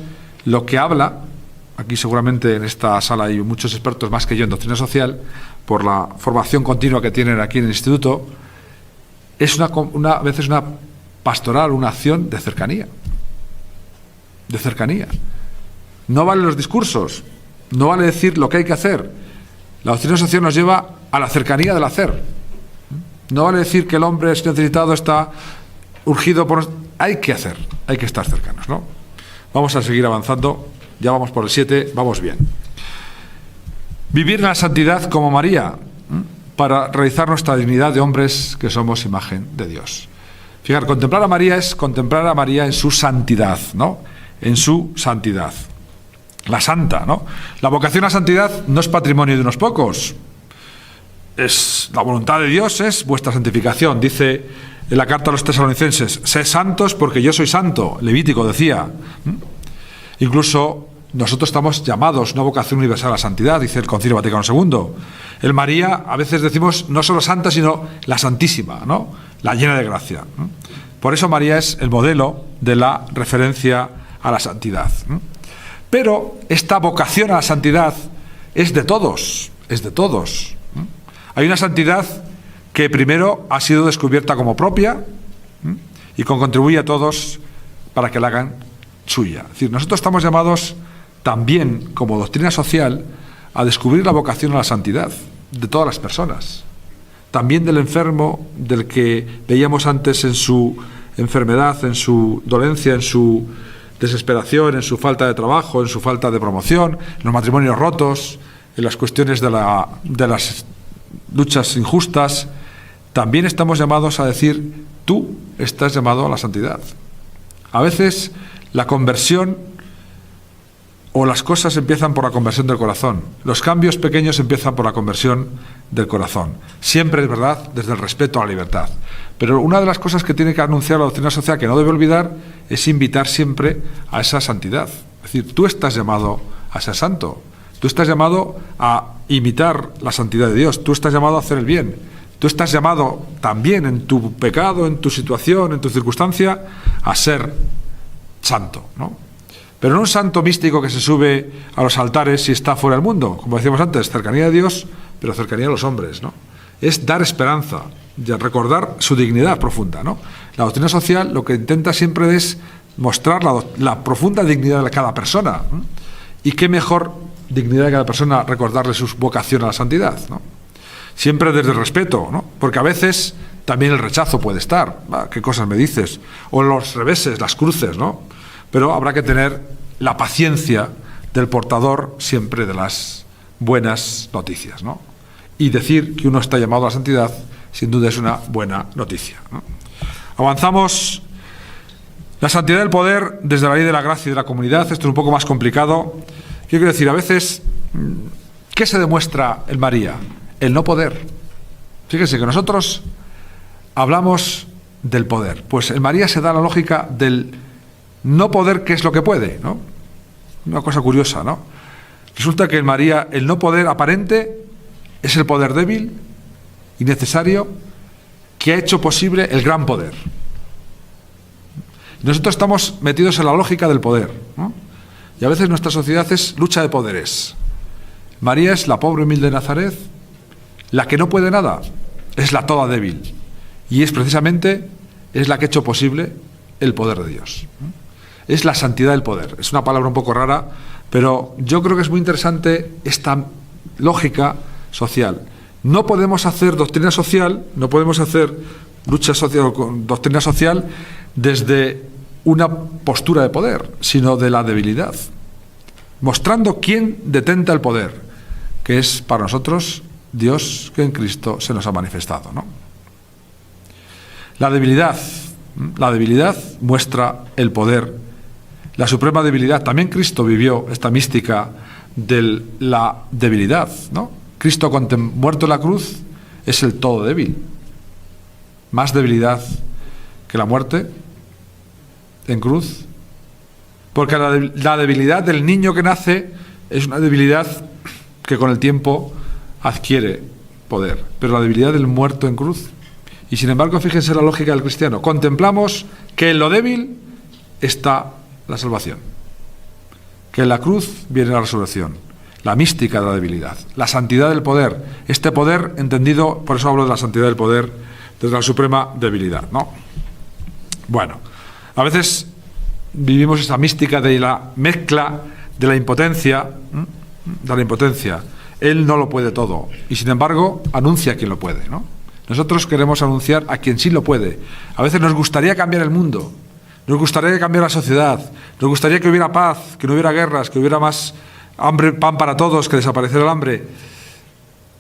lo que habla, aquí seguramente en esta sala hay muchos expertos más que yo en doctrina social, por la formación continua que tienen aquí en el instituto, es a veces una pastoral, una acción de cercanía. De cercanía. No valen los discursos, no vale decir lo que hay que hacer. La doctrina social nos lleva a la cercanía del hacer. No vale decir que el hombre es necesitado, está urgido por... Hay que hacer, hay que estar cercanos, ¿no? Vamos a seguir avanzando, ya vamos por el 7, vamos bien. Vivir en la santidad como María, para realizar nuestra dignidad de hombres que somos imagen de Dios. Fijar, contemplar a María es contemplar a María en su santidad, ¿no? En su santidad. La santa, ¿no? La vocación a la santidad no es patrimonio de unos pocos. Es la voluntad de Dios, es vuestra santificación. Dice en la carta a los tesalonicenses, sed santos porque yo soy santo. Levítico decía. Incluso nosotros estamos llamados, una vocación universal a la santidad, dice el Concilio Vaticano II. El María, a veces decimos, no solo santa, sino la santísima, ¿no? La llena de gracia. Por eso María es el modelo de la referencia a la santidad. Pero esta vocación a la santidad es de todos, es de todos. Hay una santidad que primero ha sido descubierta como propia y que contribuye a todos para que la hagan suya. Es decir, nosotros estamos llamados también, como doctrina social, a descubrir la vocación a la santidad de todas las personas. También del enfermo, del que veíamos antes en su enfermedad, en su dolencia, en su desesperación, en su falta de trabajo, en su falta de promoción, en los matrimonios rotos, en las cuestiones de las luchas injustas. También estamos llamados a decir, tú estás llamado a la santidad. A veces la conversión o las cosas empiezan por la conversión del corazón. Los cambios pequeños empiezan por la conversión del corazón. Siempre es verdad, desde el respeto a la libertad. Pero una de las cosas que tiene que anunciar la doctrina social, que no debe olvidar, es invitar siempre a esa santidad. Es decir, tú estás llamado a ser santo. Tú estás llamado a imitar la santidad de Dios. Tú estás llamado a hacer el bien. Tú estás llamado también en tu pecado, en tu situación, en tu circunstancia, a ser santo, ¿no? Pero no un santo místico que se sube a los altares y está fuera del mundo, como decíamos antes, cercanía de Dios, pero cercanía a los hombres, ¿no? Es dar esperanza, recordar su dignidad profunda, ¿no? La doctrina social lo que intenta siempre es mostrar la profunda dignidad de cada persona, ¿no? Y qué mejor dignidad de cada persona recordarle su vocación a la santidad, ¿no? Siempre desde el respeto, ¿no? Porque a veces también el rechazo puede estar. ¿Qué cosas me dices? O los reveses, las cruces, ¿no? Pero habrá que tener la paciencia del portador siempre de las buenas noticias, ¿no? Y decir que uno está llamado a la santidad, sin duda es una buena noticia, ¿no? Avanzamos. La santidad del poder desde la ley de la gracia y de la comunidad. Esto es un poco más complicado. ¿Qué quiero decir? A veces, ¿qué se demuestra en María? El no poder. Fíjense que nosotros hablamos del poder. Pues en María se da la lógica del no poder, que es lo que puede, ¿no? Una cosa curiosa, ¿no? Resulta que en María el no poder aparente es el poder débil y necesario que ha hecho posible el gran poder. Nosotros estamos metidos en la lógica del poder, ¿no? Y a veces nuestra sociedad es lucha de poderes. María es la pobre humilde de Nazaret, la que no puede nada, es la toda débil. Y es precisamente la que ha hecho posible el poder de Dios. Es la santidad del poder. Es una palabra un poco rara, pero yo creo que es muy interesante esta lógica social. No podemos hacer doctrina social, no podemos hacer lucha social con doctrina social desde una postura de poder, sino de la debilidad, mostrando quién detenta el poder, que es para nosotros Dios, que en Cristo se nos ha manifestado, ¿no? La debilidad muestra el poder, la suprema debilidad. También Cristo vivió esta mística de la debilidad, ¿no? Cristo, muerto en la cruz, es el todo débil. Más debilidad que la muerte en cruz, porque la debilidad del niño que nace es una debilidad que con el tiempo adquiere poder, pero la debilidad del muerto en cruz. Y sin embargo, fíjense la lógica del cristiano. Contemplamos que en lo débil está la salvación, que en la cruz viene la resurrección, la mística de la debilidad, la santidad del poder. Este poder entendido, por eso hablo de la santidad del poder, desde la suprema debilidad, ¿no? Bueno, a veces vivimos esa mística de la mezcla de la impotencia, Él no lo puede todo, y sin embargo anuncia a quien lo puede, ¿no? Nosotros queremos anunciar a quien sí lo puede. A veces nos gustaría cambiar el mundo, nos gustaría cambiar la sociedad, nos gustaría que hubiera paz, que no hubiera guerras, que hubiera más hambre, pan para todos, que desapareciera el hambre.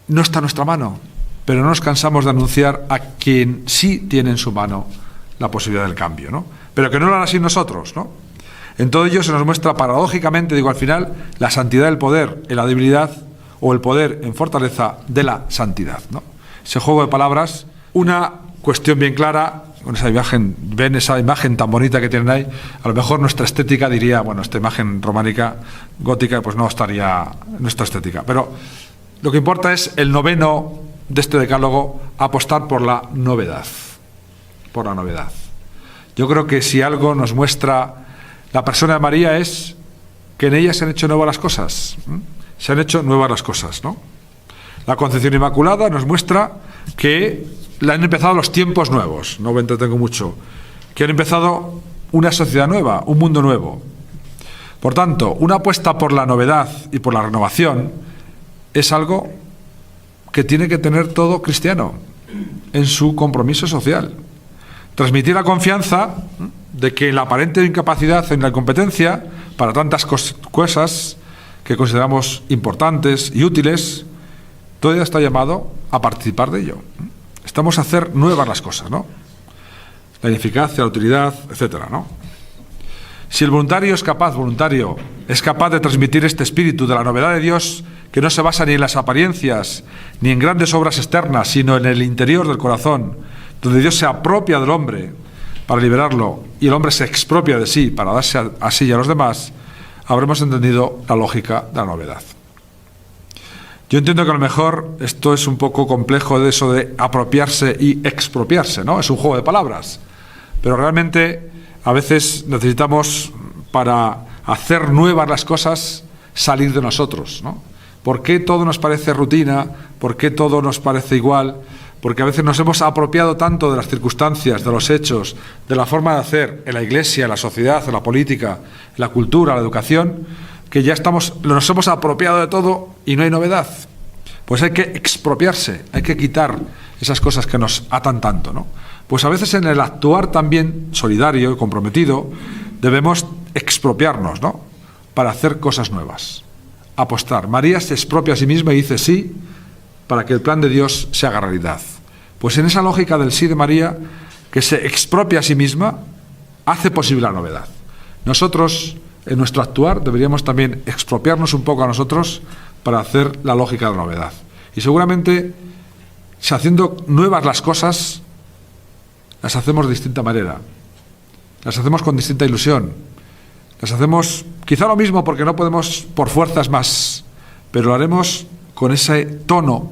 No está en nuestra mano, pero no nos cansamos de anunciar a quien sí tiene en su mano la posibilidad del cambio, ¿no? Pero que no lo hará sin nosotros, ¿no? En todo ello se nos muestra paradójicamente, digo al final, la santidad del poder en la debilidad, o el poder en fortaleza de la santidad, ¿no? Ese juego de palabras, una cuestión bien clara, con esa imagen, ven esa imagen tan bonita que tienen ahí, a lo mejor nuestra estética diría, bueno, esta imagen románica, gótica, pues no estaría nuestra estética, pero lo que importa es el noveno de este decálogo, apostar por la novedad, por la novedad. Yo creo que si algo nos muestra la persona de María es que en ella se han hecho nuevas las cosas, se han hecho nuevas las cosas, ¿no? La Concepción Inmaculada nos muestra que han empezado los tiempos nuevos, no me entretengo mucho, que han empezado una sociedad nueva, un mundo nuevo. Por tanto, una apuesta por la novedad y por la renovación es algo que tiene que tener todo cristiano en su compromiso social. Transmitir la confianza de que en la aparente incapacidad o en la incompetencia para tantas cosas que consideramos importantes y útiles, todavía está llamado a participar de ello. Estamos a hacer nuevas las cosas, ¿no? La ineficacia, la utilidad, etcétera, ¿no? Si el voluntario es capaz de transmitir este espíritu de la novedad de Dios, que no se basa ni en las apariencias, ni en grandes obras externas, sino en el interior del corazón, donde Dios se apropia del hombre para liberarlo y el hombre se expropia de sí para darse a sí y a los demás, habremos entendido la lógica de la novedad. Yo entiendo que a lo mejor esto es un poco complejo, de eso de apropiarse y expropiarse, ¿no? Es un juego de palabras, pero realmente a veces necesitamos, para hacer nuevas las cosas, salir de nosotros, ¿no? ¿Por qué todo nos parece rutina? ¿Por qué todo nos parece igual? Porque a veces nos hemos apropiado tanto de las circunstancias, de los hechos, de la forma de hacer en la iglesia, en la sociedad, en la política, en la cultura, en la educación, que ya nos hemos apropiado de todo y no hay novedad. Pues hay que expropiarse, hay que quitar esas cosas que nos atan tanto, ¿no? Pues a veces en el actuar también solidario y comprometido debemos expropiarnos, ¿no? Para hacer cosas nuevas. apostar. María se expropia a sí misma y dice sí para que el plan de Dios se haga realidad. Pues en esa lógica del sí de María, que se expropia a sí misma, hace posible la novedad. Nosotros, en nuestro actuar, deberíamos también expropiarnos un poco a nosotros para hacer la lógica de la novedad. Y seguramente, si haciendo nuevas las cosas, las hacemos de distinta manera, las hacemos con distinta ilusión, las hacemos quizá lo mismo porque no podemos por fuerzas más, pero lo haremos con ese tono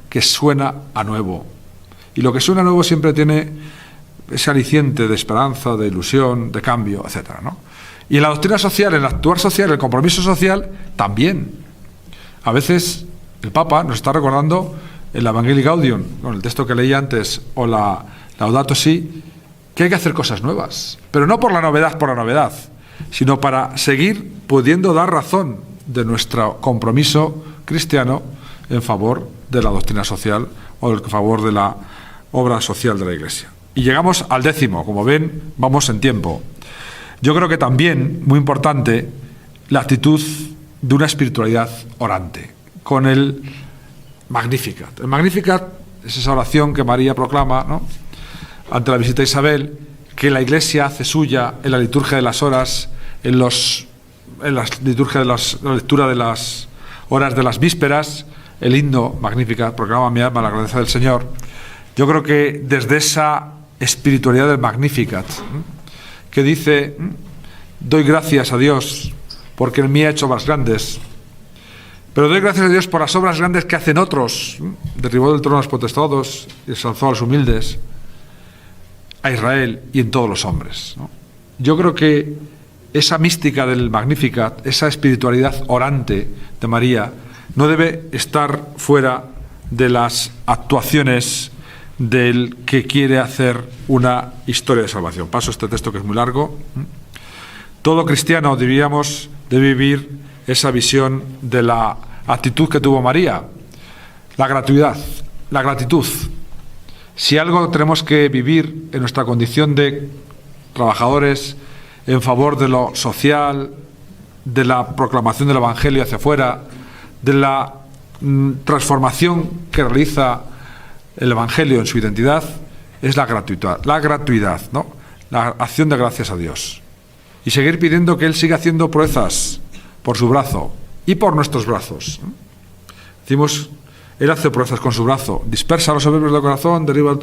que suena a nuevo. Y lo que suena a nuevo siempre tiene ese aliciente de esperanza, de ilusión, de cambio, etcétera, ¿no? Y en la doctrina social, en el actuar social, el compromiso social, también. A veces el Papa nos está recordando en la Evangelii Gaudium, con el texto que leí antes, o la Laudato Si, que hay que hacer cosas nuevas, pero no por la novedad, sino para seguir pudiendo dar razón de nuestro compromiso cristiano en favor de la doctrina social o en favor de la obra social de la Iglesia. Y llegamos al 10º, como ven, vamos en tiempo. Yo creo que también, muy importante, la actitud de una espiritualidad orante, con el Magnificat. El Magnificat es esa oración que María proclama, ¿no?, ante la visita a Isabel, que la Iglesia hace suya en la liturgia de las horas, en la liturgia de la lectura de las horas de las vísperas, el himno Magnificat, proclama mi alma la grandeza del Señor. Yo creo que desde esa espiritualidad del Magnificat, que dice, doy gracias a Dios porque en mí ha hecho obras grandes, pero doy gracias a Dios por las obras grandes que hacen otros, derribó del trono a los potestados y exalzó a los humildes, a Israel y en todos los hombres, ¿no? Yo creo que esa mística del Magnificat, esa espiritualidad orante de María, no debe estar fuera de las actuaciones del que quiere hacer una historia de salvación. Paso este texto que es muy largo. Todo cristiano debe vivir esa visión de la actitud que tuvo María, la gratitud. Si algo tenemos que vivir en nuestra condición de trabajadores en favor de lo social, de la proclamación del Evangelio hacia afuera, de la transformación que realiza el Evangelio en su identidad, es la gratuidad, ¿no?, la acción de gracias a Dios. Y seguir pidiendo que Él siga haciendo proezas por su brazo y por nuestros brazos. Decimos, Él hace proezas con su brazo, dispersa a los soberbios del corazón, derriba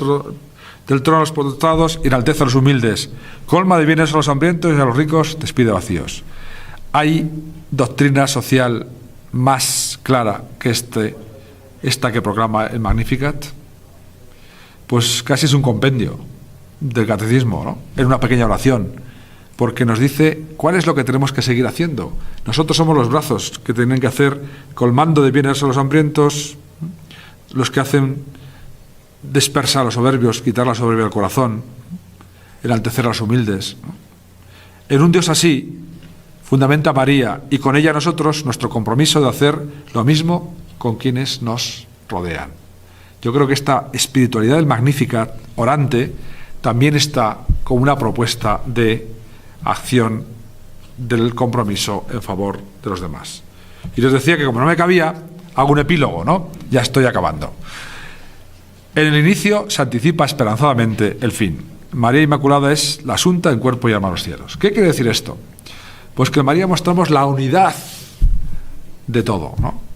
del trono a los potestados y enaltece a los humildes, colma de bienes a los hambrientos y a los ricos despide vacíos. ¿Hay doctrina social más clara que esta que proclama el Magnificat? Pues casi es un compendio del catecismo, ¿no?, en una pequeña oración, porque nos dice cuál es lo que tenemos que seguir haciendo. Nosotros somos los brazos que tienen que hacer, colmando de bienes a los hambrientos, los que hacen dispersar a los soberbios, quitar la soberbia del corazón, enaltecer a los humildes, ¿no? En un Dios así fundamenta María y con ella nosotros nuestro compromiso de hacer lo mismo con quienes nos rodean. Yo creo que esta espiritualidad del Magnificat orante también está como una propuesta de acción del compromiso en favor de los demás. Y les decía que como no me cabía, hago un epílogo, ¿no? Ya estoy acabando. En el inicio se anticipa esperanzadamente el fin. María Inmaculada es la asunta en cuerpo y alma a los cielos. ¿Qué quiere decir esto? Pues que en María mostramos la unidad de todo, ¿no?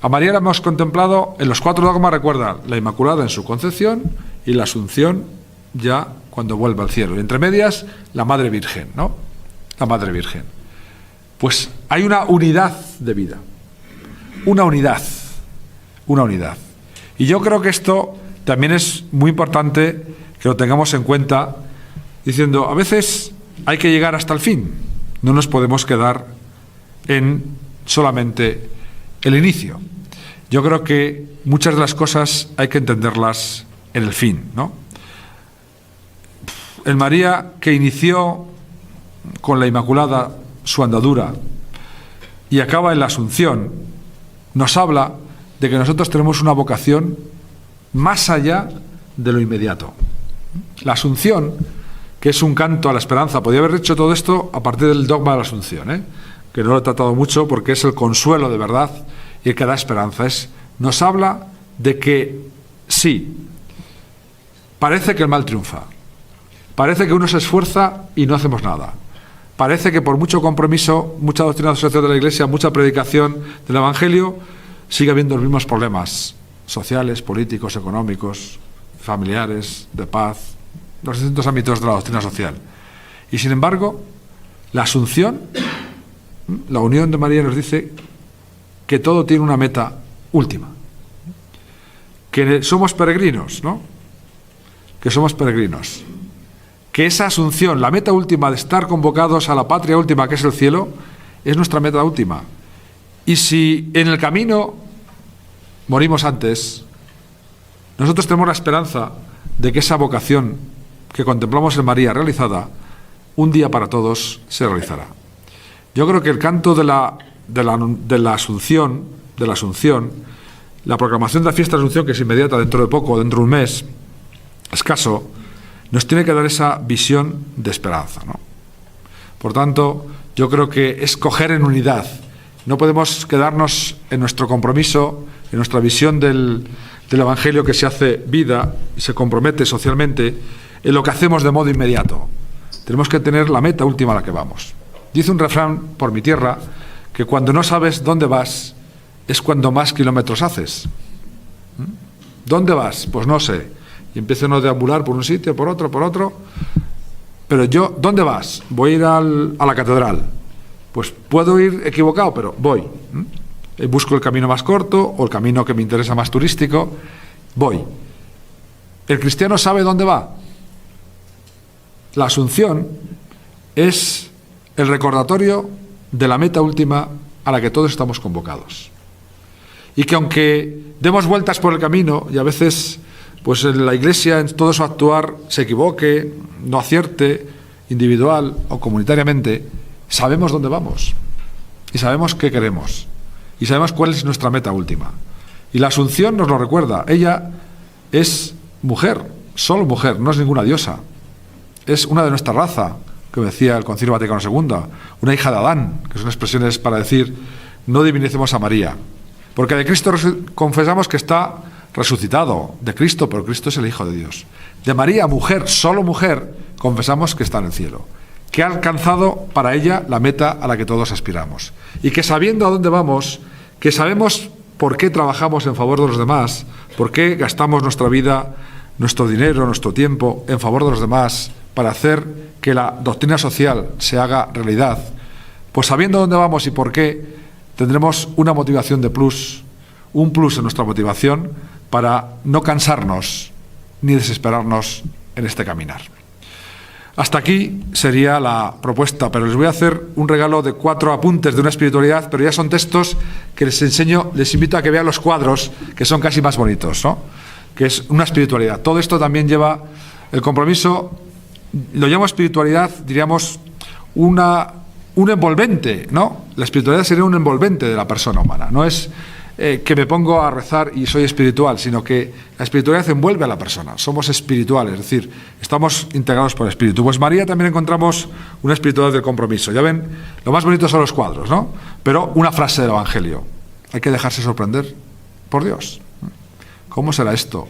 A María la hemos contemplado en los 4 dogmas, recuerda, la Inmaculada en su concepción y la Asunción ya cuando vuelve al cielo. Y entre medias, la Madre Virgen, ¿no? La Madre Virgen. Pues hay una unidad de vida. Una unidad. Y yo creo que esto también es muy importante que lo tengamos en cuenta, diciendo, a veces hay que llegar hasta el fin. No nos podemos quedar en solamente el inicio. Yo creo que muchas de las cosas hay que entenderlas en el fin, ¿no? El María que inició con la Inmaculada su andadura y acaba en la Asunción, nos habla de que nosotros tenemos una vocación más allá de lo inmediato. La Asunción, que es un canto a la esperanza, podía haber hecho todo esto a partir del dogma de la Asunción, que no lo he tratado mucho porque es el consuelo de verdad y el que da esperanza. Nos habla de que sí, parece que el mal triunfa, parece que uno se esfuerza y no hacemos nada, parece que por mucho compromiso, mucha doctrina social de la Iglesia, mucha predicación del Evangelio, sigue habiendo los mismos problemas sociales, políticos, económicos, familiares, de paz, los distintos ámbitos de la doctrina social. Y sin embargo, la Asunción, la unión de María, nos dice que todo tiene una meta última, que somos peregrinos, ¿no? Que somos peregrinos, que esa Asunción, la meta última de estar convocados a la patria última, que es el cielo, es nuestra meta última. Y si en el camino morimos antes, nosotros tenemos la esperanza de que esa vocación que contemplamos en María realizada, un día para todos se realizará. Yo creo que el canto de la Asunción, la proclamación de la fiesta de la Asunción, que es inmediata, dentro de poco, dentro de un mes escaso, nos tiene que dar esa visión de esperanza, ¿no? Por tanto, yo creo que es coger en unidad. No podemos quedarnos en nuestro compromiso, en nuestra visión del Evangelio que se hace vida y se compromete socialmente en lo que hacemos de modo inmediato. Tenemos que tener la meta última a la que vamos. Dice un refrán por mi tierra que cuando no sabes dónde vas es cuando más kilómetros haces. ¿Dónde vas? Pues no sé. Y empieza uno a deambular por un sitio, por otro. Pero yo, ¿dónde vas? Voy a ir a la catedral. Pues puedo ir equivocado, pero voy. Busco el camino más corto o el camino que me interesa más turístico. Voy. ¿El cristiano sabe dónde va? La Asunción es el recordatorio de la meta última a la que todos estamos convocados. Y que aunque demos vueltas por el camino y a veces pues en la Iglesia en todo su actuar se equivoque, no acierte, individual o comunitariamente, sabemos dónde vamos y sabemos qué queremos y sabemos cuál es nuestra meta última. Y la Asunción nos lo recuerda. Ella es mujer, solo mujer, no es ninguna diosa. Es una de nuestra raza, que decía el Concilio Vaticano II, una hija de Adán, que son expresiones para decir no divinicemos a María, porque de Cristo confesamos que está resucitado, de Cristo, pero Cristo es el Hijo de Dios. De María, mujer, solo mujer, confesamos que está en el cielo, que ha alcanzado para ella la meta a la que todos aspiramos, y que sabiendo a dónde vamos, que sabemos por qué trabajamos en favor de los demás, por qué gastamos nuestra vida, nuestro dinero, nuestro tiempo en favor de los demás, para hacer que la doctrina social se haga realidad, pues sabiendo dónde vamos y por qué, tendremos una motivación de plus, un plus en nuestra motivación para no cansarnos ni desesperarnos en este caminar. Hasta aquí sería la propuesta, pero les voy a hacer un regalo de 4 apuntes de una espiritualidad, pero ya son textos que les enseño, les invito a que vean los cuadros, que son casi más bonitos, ¿no? Que es una espiritualidad. Todo esto también lleva el compromiso. Lo llamo espiritualidad, diríamos, un envolvente, ¿no? La espiritualidad sería un envolvente de la persona humana. No es que me pongo a rezar y soy espiritual, sino que la espiritualidad envuelve a la persona. Somos espirituales, es decir, estamos integrados por el espíritu. Pues María también encontramos una espiritualidad del compromiso. Ya ven, lo más bonito son los cuadros, ¿no? Pero una frase del Evangelio. Hay que dejarse sorprender por Dios. ¿Cómo será esto?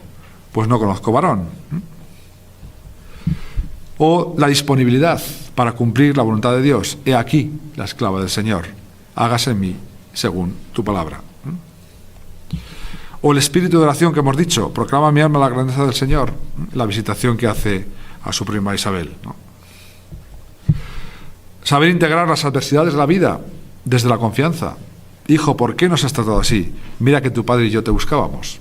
Pues no conozco varón. O la disponibilidad para cumplir la voluntad de Dios. He aquí la esclava del Señor. Hágase en mí según tu palabra. O el espíritu de oración que hemos dicho. Proclama mi alma la grandeza del Señor. La visitación que hace a su prima Isabel, ¿no? Saber integrar las adversidades de la vida desde la confianza. Hijo, ¿por qué nos has tratado así? Mira que tu padre y yo te buscábamos.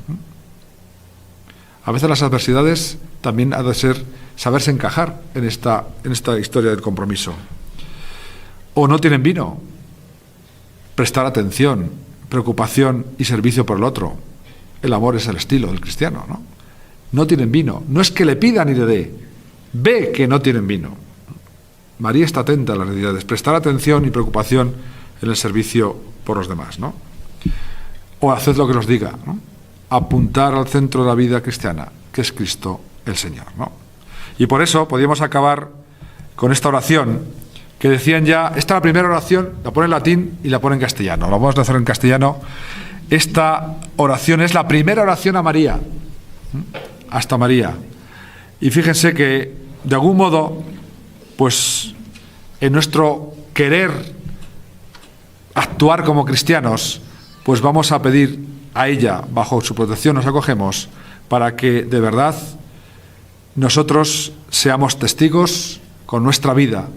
A veces las adversidades también ha de ser saberse encajar en esta historia del compromiso. O no tienen vino. Prestar atención, preocupación y servicio por el otro. El amor es el estilo del cristiano, ¿no? No tienen vino. No es que le pidan y le dé. Ve que no tienen vino. María está atenta a las necesidades. Prestar atención y preocupación en el servicio por los demás, ¿no? O haced lo que nos diga, ¿no? Apuntar al centro de la vida cristiana, que es Cristo el Señor, ¿no? Y por eso podríamos acabar con esta oración que decían ya, esta es la primera oración, la pone en latín y la pone en castellano. La vamos a hacer en castellano. Esta oración es la primera oración a María, hasta María. Y fíjense que, de algún modo, pues en nuestro querer actuar como cristianos, pues vamos a pedir a ella, bajo su protección nos acogemos, para que de verdad nosotros seamos testigos con nuestra vida,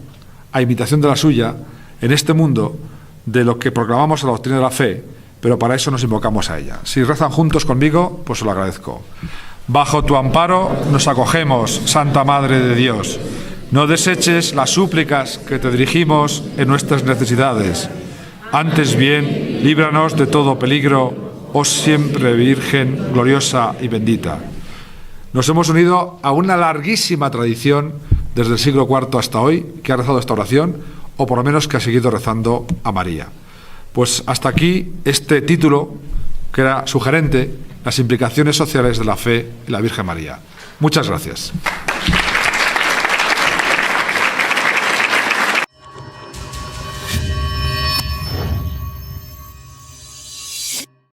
a imitación de la suya, en este mundo, de lo que proclamamos a la doctrina de la fe, pero para eso nos invocamos a ella. Si rezan juntos conmigo, pues os lo agradezco. Bajo tu amparo nos acogemos, Santa Madre de Dios. No deseches las súplicas que te dirigimos en nuestras necesidades. Antes bien, líbranos de todo peligro, oh siempre Virgen, gloriosa y bendita. Nos hemos unido a una larguísima tradición desde el siglo IV hasta hoy, que ha rezado esta oración, o por lo menos que ha seguido rezando a María. Pues hasta aquí este título, que era sugerente, las implicaciones sociales de la fe en la Virgen María. Muchas gracias.